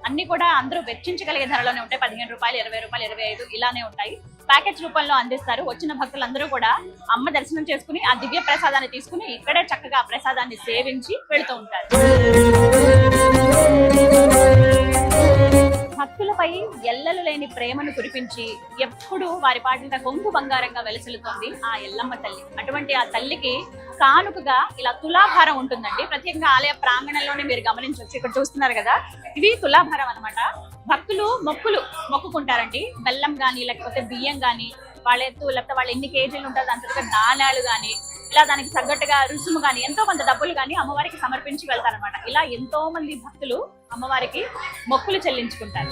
అన్ని కూడా అందరూ వెచ్చించగలిగే ధరలోనే ఉంటాయి. 15 రూపాయలు, 20 రూపాయలు, 25 ఇలానే ఉంటాయి. ప్యాకెట్స్ రూపంలో అందిస్తారు. వచ్చిన భక్తులందరూ కూడా అమ్మ దర్శనం చేసుకుని ఆ దివ్య ప్రసాదాన్ని తీసుకుని ఇక్కడే చక్కగా ప్రసాదాన్ని సేవించి వెళుతూ ఉంటారు. భక్తులపై ఎల్లలు లేని ప్రేమను కురిపించి ఎప్పుడు వారి పాటిన కొంగు బంగారంగా వెలసిల్లుతోంది ఆ ఎల్లమ్మ తల్లి. అటువంటి ఆ తల్లికి కానుకగా ఇలా తులాభారం ఉంటుందండి. ప్రత్యేకంగా ఆలయ ప్రాంగణంలోనే మీరు గమనించవచ్చు. ఇక్కడ చూస్తున్నారు కదా, ఇవి తులాభారం అన్నమాట. భక్తులు మొక్కుకుంటారండి. బెల్లం గాని లేకపోతే బియ్యం గాని, వాళ్ళ ఎత్తు లేకపోతే వాళ్ళు ఎన్ని కేజీలు ఉంటారు అంతగా నాణాలు గాని, ఇలా దానికి తగ్గట్టుగా రుసుము గాని, ఎంతో కొంత డబ్బులు గాని అమ్మవారికి సమర్పించి వెళ్తారనమాట. ఇలా ఎంతో మంది భక్తులు అమ్మవారికి మొక్కులు చెల్లించుకుంటారు.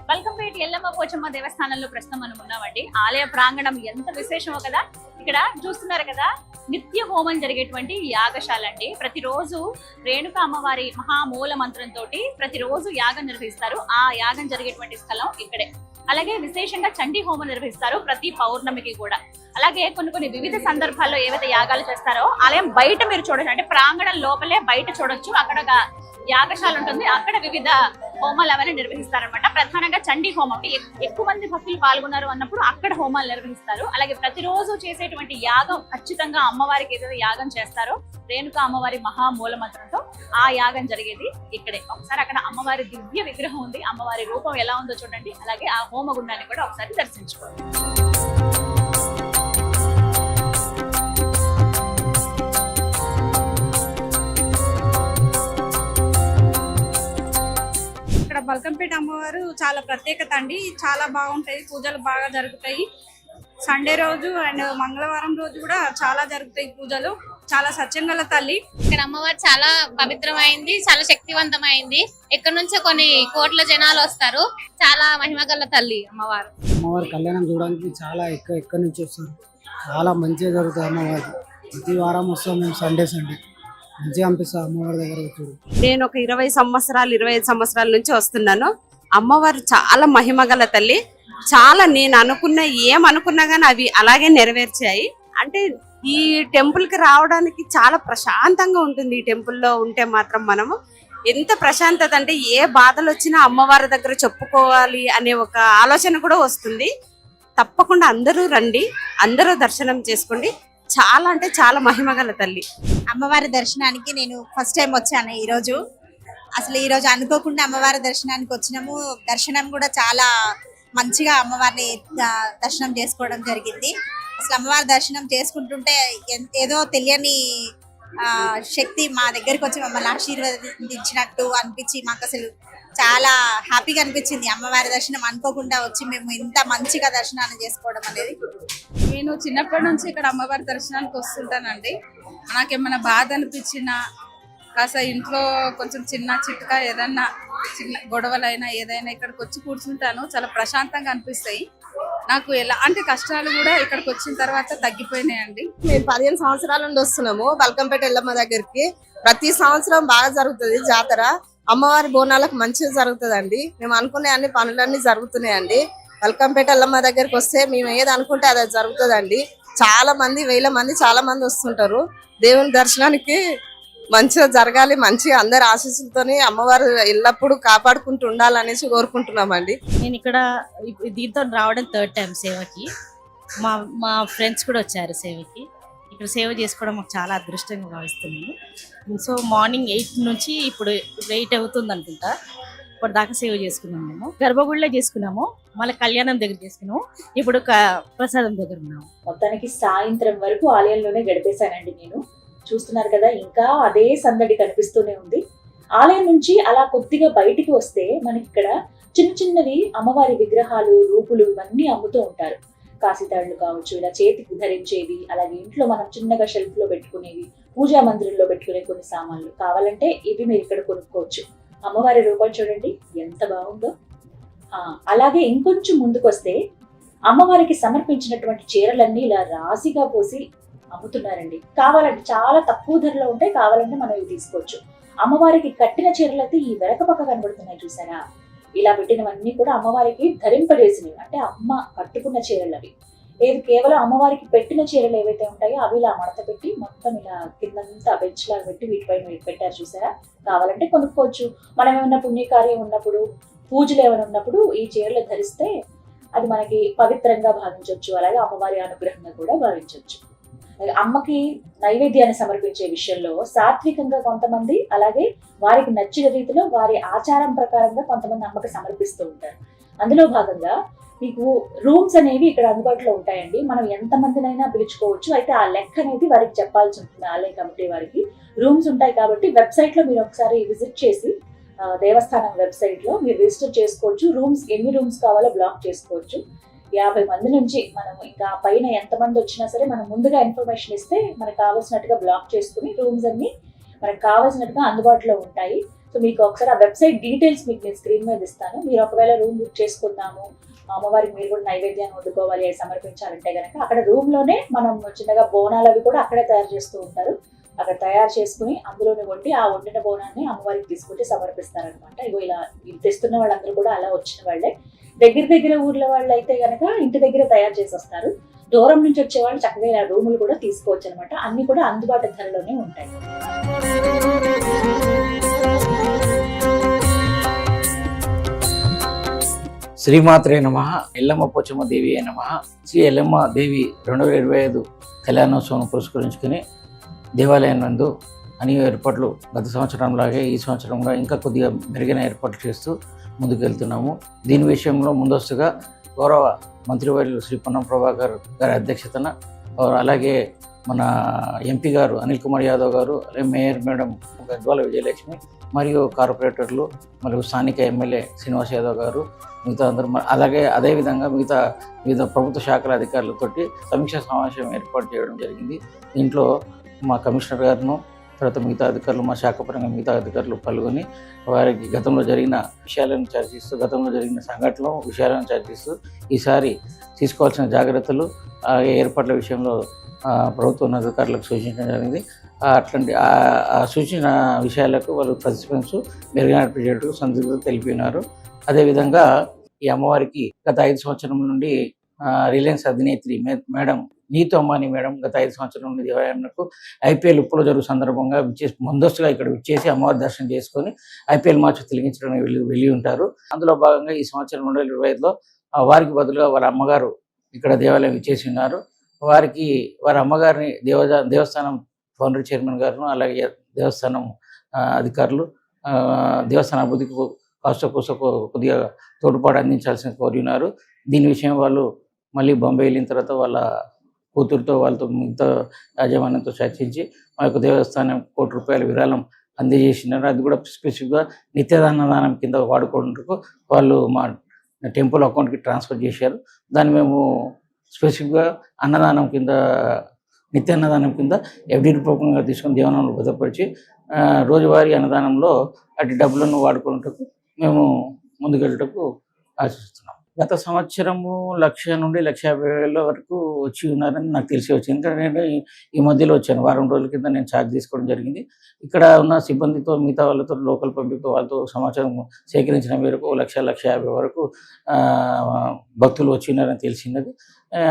బల్కంపేట ఎల్లమ్మ పోచమ్మ దేవస్థానంలో ప్రస్తుతం మనం ఉన్నామండి. ఆలయ ప్రాంగణం ఎంత విశేషమో కదా. ఇక్కడ చూస్తున్నారు కదా, నిత్య హోమం జరిగేటువంటి యాగశాల అండి. ప్రతిరోజు రేణుక అమ్మవారి మహామూల మంత్రంతో ప్రతిరోజు యాగం నిర్వహిస్తారు. ఆ యాగం జరిగేటువంటి స్థలం ఇక్కడే. అలాగే విశేషంగా చండీ హోమం నిర్వహిస్తారు ప్రతి పౌర్ణమికి కూడా. అలాగే కొన్ని వివిధ సందర్భాల్లో ఏవైతే యాగాలు చేస్తారో ఆలయం బయట మీరు చూడొచ్చు, అంటే ప్రాంగణం లోపలే బయట చూడొచ్చు. అక్కడ యాగశాల ఉంటుంది, అక్కడ వివిధ హోమాలు అవన్నీ నిర్వహిస్తారనమాట. ప్రధానంగా చండీ హోమం, ఎక్కువ మంది భక్తులు పాల్గొన్నారు అన్నప్పుడు అక్కడ హోమాలు నిర్వహిస్తారు. అలాగే ప్రతిరోజు చేసేటువంటి యాగం ఖచ్చితంగా అమ్మవారికి ఏదైతే యాగం చేస్తారో రేణుకా అమ్మవారి మహామూల మంత్రంతో ఆ యాగం జరిగేది ఇక్కడే. ఒకసారి అక్కడ అమ్మవారి దివ్య విగ్రహం ఉంది, అమ్మవారి రూపం ఎలా ఉందో చూడండి. అలాగే ఆ హోమగుండాన్ని కూడా ఒకసారి దర్శించుకోండి. ఇక్కడ బల్కంపేట అమ్మవారు చాలా ప్రత్యేకత అండి. చాలా బాగుంటాయి, పూజలు బాగా జరుగుతాయి. సండే రోజు అండ్ మంగళవారం రోజు కూడా చాలా జరుగుతాయి పూజలు. చాలా సత్యంగల తల్లి. ఇక్కడ అమ్మవారు చాలా పవిత్రమైంది, చాలా శక్తివంతమైంది. ఇక్కడ నుంచి కొన్ని కోట్ల జనాలు వస్తారు. చాలా మహిమగల తల్లి అమ్మవారు. అమ్మవారి కళ్యాణం చూడడానికి చాలా ఎక్కడి నుంచి వస్తారు. చాలా మంచిగా జరుగుతుంది అమ్మవారి. ప్రతి వారం వస్తాం మేము సండే మంచిగా అనిపిస్తుంది అమ్మవారి దగ్గర వచ్చాడు. నేను ఒక 25 సంవత్సరాల నుంచి వస్తున్నాను. అమ్మవారు చాలా మహిమగల తల్లి. చాలా నేను ఏమనుకున్నా గానీ అవి అలాగే నెరవేర్చాయి. అంటే ఈ టెంపుల్ కి రావడానికి చాలా ప్రశాంతంగా ఉంటుంది. ఈ టెంపుల్లో ఉంటే మాత్రం మనము ఎంత ప్రశాంతత అంటే ఏ బాధలు వచ్చినా అమ్మవారి దగ్గర చెప్పుకోవాలి అనే ఒక ఆలోచన కూడా వస్తుంది. తప్పకుండా అందరూ రండి, అందరూ దర్శనం చేసుకోండి. చాలా అంటే చాలా మహిమగల తల్లి. అమ్మవారి దర్శనానికి నేను ఫస్ట్ టైం వచ్చాను ఈరోజు. అసలు ఈరోజు అనుకోకుండా అమ్మవారి దర్శనానికి వచ్చినాము. దర్శనం కూడా చాలా మంచిగా అమ్మవారిని దర్శనం చేసుకోవడం జరిగింది. అసలు అమ్మవారి దర్శనం చేసుకుంటుంటే ఏదో తెలియని శక్తి మా దగ్గరికి వచ్చి మమ్మల్ని ఆశీర్వదించినట్టు అనిపించి మాకు అసలు చాలా హ్యాపీగా అనిపించింది. అమ్మవారి దర్శనం అనుకోకుండా వచ్చి మేము ఇంత మంచిగా దర్శనాన్ని చేసుకోవడం అనేది. నేను చిన్నప్పటి నుంచి ఇక్కడ అమ్మవారి దర్శనానికి వస్తుంటానండి. నాకేమైనా బాధ అనిపించినా కాస్త ఇంట్లో కొంచెం చిన్న చిట్కా ఏదన్నా చిన్న గొడవలైనా ఏదైనా ఇక్కడికి వచ్చి కూర్చుంటాను. చాలా ప్రశాంతంగా అనిపిస్తాయి. నాకు ఎలాంటి కష్టాలు కూడా ఇక్కడికి వచ్చిన తర్వాత తగ్గిపోయినాయండి. మేము 15 సంవత్సరాల నుండి వస్తున్నాము బల్కంపేట ఎల్లమ్మ దగ్గరికి. ప్రతి సంవత్సరం బాగా జరుగుతుంది జాతర. అమ్మవారి బోనాలకు మంచిగా జరుగుతుందండి. మేము అనుకునే అన్ని పనులన్నీ జరుగుతున్నాయండి. బల్కంపేట ఎల్లమ్మ దగ్గరికి వస్తే మేము ఏది అనుకుంటే అది జరుగుతుందండి. చాలా మంది, వేల మంది, చాలా మంది వస్తుంటారు. దేవుని దర్శనానికి మంచిగా జరగాలి, మంచిగా అందరి ఆశీస్సులతోని అమ్మవారు ఎల్లప్పుడూ కాపాడుకుంటూ ఉండాలనేసి కోరుకుంటున్నామండి. నేను ఇక్కడ దీంతో రావడం 3rd టైం సేవకి. మా ఫ్రెండ్స్ కూడా వచ్చారు సేవకి. ఇక్కడ సేవ చేసుకోవడం మాకు చాలా అదృష్టంగా భావిస్తున్నాము. సో మార్నింగ్ 8 నుంచి ఇప్పుడు 8 అవుతుంది అనుకుంటా. ఇప్పుడు దాకా సేవ చేసుకున్నాము. మేము గర్భగుడిలో చేసుకున్నాము, మళ్ళీ కళ్యాణం దగ్గర చేసుకున్నాము, ఇప్పుడు ప్రసాదం దగ్గర ఉన్నాము. మొత్తానికి సాయంత్రం వరకు ఆలయంలోనే గడిపేశానండి నేను. చూస్తున్నారు కదా, ఇంకా అదే సందడి కనిపిస్తూనే ఉంది. ఆలయం నుంచి అలా కొద్దిగా బయటికి వస్తే మనకి ఇక్కడ చిన్న చిన్నవి అమ్మవారి విగ్రహాలు, రూపులు ఇవన్నీ అమ్ముతూ ఉంటారు. కాశీతాళ్లు కావచ్చు, ఇలా చేతికి ధరించేవి, అలాగే ఇంట్లో మనం చిన్నగా షెల్ఫ్ లో పెట్టుకునేవి, పూజా మందిరంలో పెట్టుకునే కొన్ని సామాన్లు కావాలంటే ఇవి మీరు ఇక్కడ కొనుక్కోవచ్చు. అమ్మవారి రూపం చూడండి ఎంత బాగుందో. అలాగే ఇంకొంచెం ముందుకు వస్తే అమ్మవారికి సమర్పించినటువంటి చీరలన్నీ ఇలా రాశిగా పోసి అమ్ముతున్నారండి. కావాలంటే చాలా తక్కువ ధరలో ఉంటాయి, కావాలంటే మనం ఇవి తీసుకోవచ్చు. అమ్మవారికి కట్టిన చీరలు అయితే ఈ వెనక పక్క కనబడుతున్నాయి చూసారా, ఇలా పెట్టినవన్నీ కూడా అమ్మవారికి ధరింపజేసినవి, అంటే అమ్మ కట్టుకున్న చీరలు అవి. ఏది కేవలం అమ్మవారికి పెట్టిన చీరలు ఏవైతే ఉంటాయో అవి ఇలా మడత పెట్టి మొత్తం ఇలా కిందంతా బెంచ్ లాగా పెట్టి వీటిపైన పెట్టారు చూసారా. కావాలంటే కొనుక్కోవచ్చు. మనం ఏమైనా పుణ్యకార్యం ఉన్నప్పుడు, పూజలు ఏమైనా ఉన్నప్పుడు ఈ చీరలు ధరిస్తే అది మనకి పవిత్రంగా భావించవచ్చు, అలాగే అమ్మవారి అనుగ్రహంగా కూడా భావించవచ్చు. అమ్మకి నైవేద్యాన్ని సమర్పించే విషయంలో సాత్వికంగా కొంతమంది, అలాగే వారికి నచ్చిన రీతిలో వారి ఆచారం ప్రకారంగా కొంతమంది అమ్మకి సమర్పిస్తూ ఉంటారు. అందులో భాగంగా మీకు రూమ్స్ అనేవి ఇక్కడ అందుబాటులో ఉంటాయండి. మనం ఎంతమందినైనా పిలుచుకోవచ్చు. అయితే ఆ లెక్క అనేది వారికి చెప్పాల్సి ఉంటుంది. ఆలయ కమిటీ వారికి రూమ్స్ ఉంటాయి కాబట్టి వెబ్సైట్ లో మీరు ఒకసారి విజిట్ చేసి దేవస్థానం వెబ్సైట్ లో మీరు రిజిస్టర్ చేసుకోవచ్చు. రూమ్స్ ఎన్ని రూమ్స్ కావాలో బ్లాక్ చేసుకోవచ్చు. 50 మంది నుంచి మనం ఇంకా పైన ఎంతమంది వచ్చినా సరే మనం ముందుగా ఇన్ఫర్మేషన్ ఇస్తే మనకు కావాల్సినట్టుగా బ్లాక్ చేసుకుని రూమ్స్ అన్ని మనకు కావాల్సినట్టుగా అందుబాటులో ఉంటాయి. సో మీకు ఒకసారి ఆ వెబ్సైట్ డీటెయిల్స్ మీకు నేను స్క్రీన్ మీద ఇస్తాను. మీరు ఒకవేళ రూమ్ బుక్ చేసుకుందాము, అమ్మవారికి మీరు కూడా నైవేద్యాన్ని వండుకోవాలి, అవి సమర్పించాలంటే కనుక అక్కడ రూమ్ లోనే మనం చిన్నగా బోనాలు అవి కూడా అక్కడే తయారు చేస్తూ ఉంటారు. అక్కడ తయారు చేసుకుని అందులోనే వండి ఆ వండిన బోనాన్ని అమ్మవారికి తీసుకుంటే సమర్పిస్తారనమాట. ఇగో ఇలా తెస్తున్న వాళ్ళందరూ కూడా అలా వచ్చిన వాళ్ళే. దగ్గర ఊర్ల వాళ్ళు అయితే కనుక ఇంటి దగ్గర తయారు చేసి వస్తారు. దూరం నుంచి వచ్చే వాళ్ళు చక్కగా ఇలా రూములు కూడా తీసుకోవచ్చు అనమాట. అన్ని కూడా అందుబాటు ధరలోనే ఉంటాయి. శ్రీమాత్రే నమః. ఎల్లమ్మ పోచమ్మ దేవి నమః. శ్రీ ఎల్లమ్మ దేవి 2025 కళ్యాణోత్సవం పురస్కరించుకుని దేవాలయం నందు అన్ని ఏర్పాట్లు గత సంవత్సరంలాగే ఈ సంవత్సరం కూడా ఇంకా కొద్దిగా మెరుగైన ఏర్పాట్లు చేస్తూ ముందుకెళ్తున్నాము. దీని విషయంలో ముందస్తుగా గౌరవ మంత్రివర్యులు శ్రీ పొన్నం ప్రభాకర్ గారి అధ్యక్షతన, అలాగే మన ఎంపీ గారు అనిల్ కుమార్ యాదవ్ గారు, అలాగే మేయర్ మేడం గద్వాల విజయలక్ష్మి, మరియు కార్పొరేటర్లు, మరియు స్థానిక ఎమ్మెల్యే శ్రీనివాస్ యాదవ్ గారు, మిగతా అందరూ, అలాగే అదేవిధంగా వివిధ ప్రభుత్వ శాఖల అధికారులతోటి సమీక్షా సమావేశం ఏర్పాటు చేయడం జరిగింది. దీంట్లో మా కమిషనర్ గారును, తర్వాత మిగతా అధికారులు, మా శాఖపరంగా మిగతా అధికారులు పాల్గొని వారికి గతంలో జరిగిన విషయాలను చర్చిస్తూ, గతంలో జరిగిన సంఘటనలు విషయాలను చర్చిస్తూ ఈసారి తీసుకోవాల్సిన జాగ్రత్తలు, అలాగే ఏర్పాట్ల విషయంలో ప్రభుత్వ ఉన్నతాధికారులకు సూచించడం జరిగింది. అట్లాంటి ఆ సూచన విషయాలకు వాళ్ళు ప్రతిస్పందిస్తూ మెరుగైన చేయటకు సందిగ్ధత తెలిపినారు. అదేవిధంగా ఈ అమ్మవారికి గత 5 సంవత్సరం నుండి రిలయన్స్ అధినేత్రి మేడం నీతు అంబానీ మేడం గత 5 సంవత్సరం నుండి దేవాలయంకు IPL ఉప్పులో జరుగు సందర్భంగా ముందస్తుగా ఇక్కడ విచ్చేసి అమ్మవారి దర్శనం చేసుకొని IPL మ్యాచ్ తిరిగించడానికి వెళ్ళి ఉంటారు. అందులో భాగంగా ఈ సంవత్సరం 2025లో వారికి బదులుగా వారి అమ్మగారు ఇక్కడ దేవాలయం విచ్చేసి ఉన్నారు. వారి అమ్మగారిని దేవస్థానం ఫౌండర్ చైర్మన్ గారు, అలాగే దేవస్థానం అధికారులు, దేవస్థాన అభివృద్ధికి కాస్త కూస కొద్దిగా తోడ్పాటు అందించాల్సిన కోరి ఉన్నారు. దీని విషయం వాళ్ళు మళ్ళీ బొంబాయి వెళ్ళిన తర్వాత వాళ్ళ కూతురుతో వాళ్ళతో మిగతా యాజమాన్యంతో చర్చించి మా యొక్క దేవస్థానం ₹1,00,00,000 విరాళం అందజేసినారు. అది కూడా స్పెసిఫిక్గా నిత్యదానదానం కింద వాడుకోవడానికి వాళ్ళు మా టెంపుల్ అకౌంట్కి ట్రాన్స్ఫర్ చేశారు. దాన్ని మేము స్పెసిఫిక్గా అన్నదానం కింద నిత్య అన్నదానం కింద ఎఫ్డి రూపకంగా తీసుకొని దేవనంలో భద్రపరిచి రోజువారీ అన్నదానంలో అటు డబ్బులను వాడుకున్నట్టుకు మేము ముందుకెళ్ళటకు ఆశిస్తున్నాం. గత సంవత్సరము 1,00,000 నుండి 1,50,000 వరకు వచ్చి ఉన్నారని నాకు తెలిసి వచ్చింది. ఎందుకంటే నేను ఈ మధ్యలో వచ్చాను, వారం రోజుల కింద నేను ఛార్జ్ తీసుకోవడం జరిగింది. ఇక్కడ ఉన్న సిబ్బందితో మిగతా వాళ్ళతో లోకల్ పబ్లిక్తో వాళ్ళతో సమాచారం సేకరించిన మేరకు 1,00,000-1,50,000 వరకు భక్తులు వచ్చినారని తెలిసినది.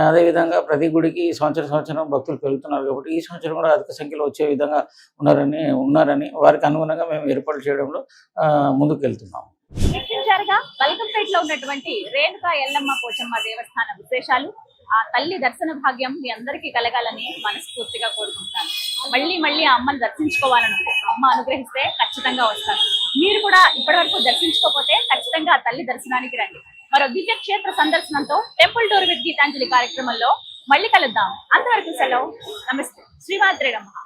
అదేవిధంగా ప్రతి గుడికి సంవత్సరం భక్తులు పెరుగుతున్నారు కాబట్టి ఈ సంవత్సరం కూడా అధిక సంఖ్యలో వచ్చే విధంగా ఉన్నారని వారికి అనుగుణంగా మేము ఏర్పాటు చేయడంలో ముందుకు వెళ్తున్నాము. వీక్షించారుగా బల్కంపేటలో ఉన్నటువంటి రేణుకా ఎల్లమ్మ పోచమ్మ దేవస్థాన విశేషాలు. ఆ తల్లి దర్శన భాగ్యం మీ అందరికీ కలగాలని మనస్ఫూర్తిగా కోరుకుంటున్నాను. మళ్ళీ ఆ అమ్మను దర్శించుకోవాలని ఉంది. అమ్మ అనుగ్రహిస్తే ఖచ్చితంగా వస్తాను. మీరు కూడా ఇప్పటివరకు దర్శించుకోకపోతే ఖచ్చితంగా ఆ తల్లి దర్శనానికి రండి. మరో దివ్య క్షేత్ర సందర్శనంతో టెంపుల్ టూర్ విత్ గీతాంజలి కార్యక్రమంలో మళ్ళీ కలుద్దాం. అంతవరకు సెలవు. నమస్తే. శ్రీమాత్రే నమః.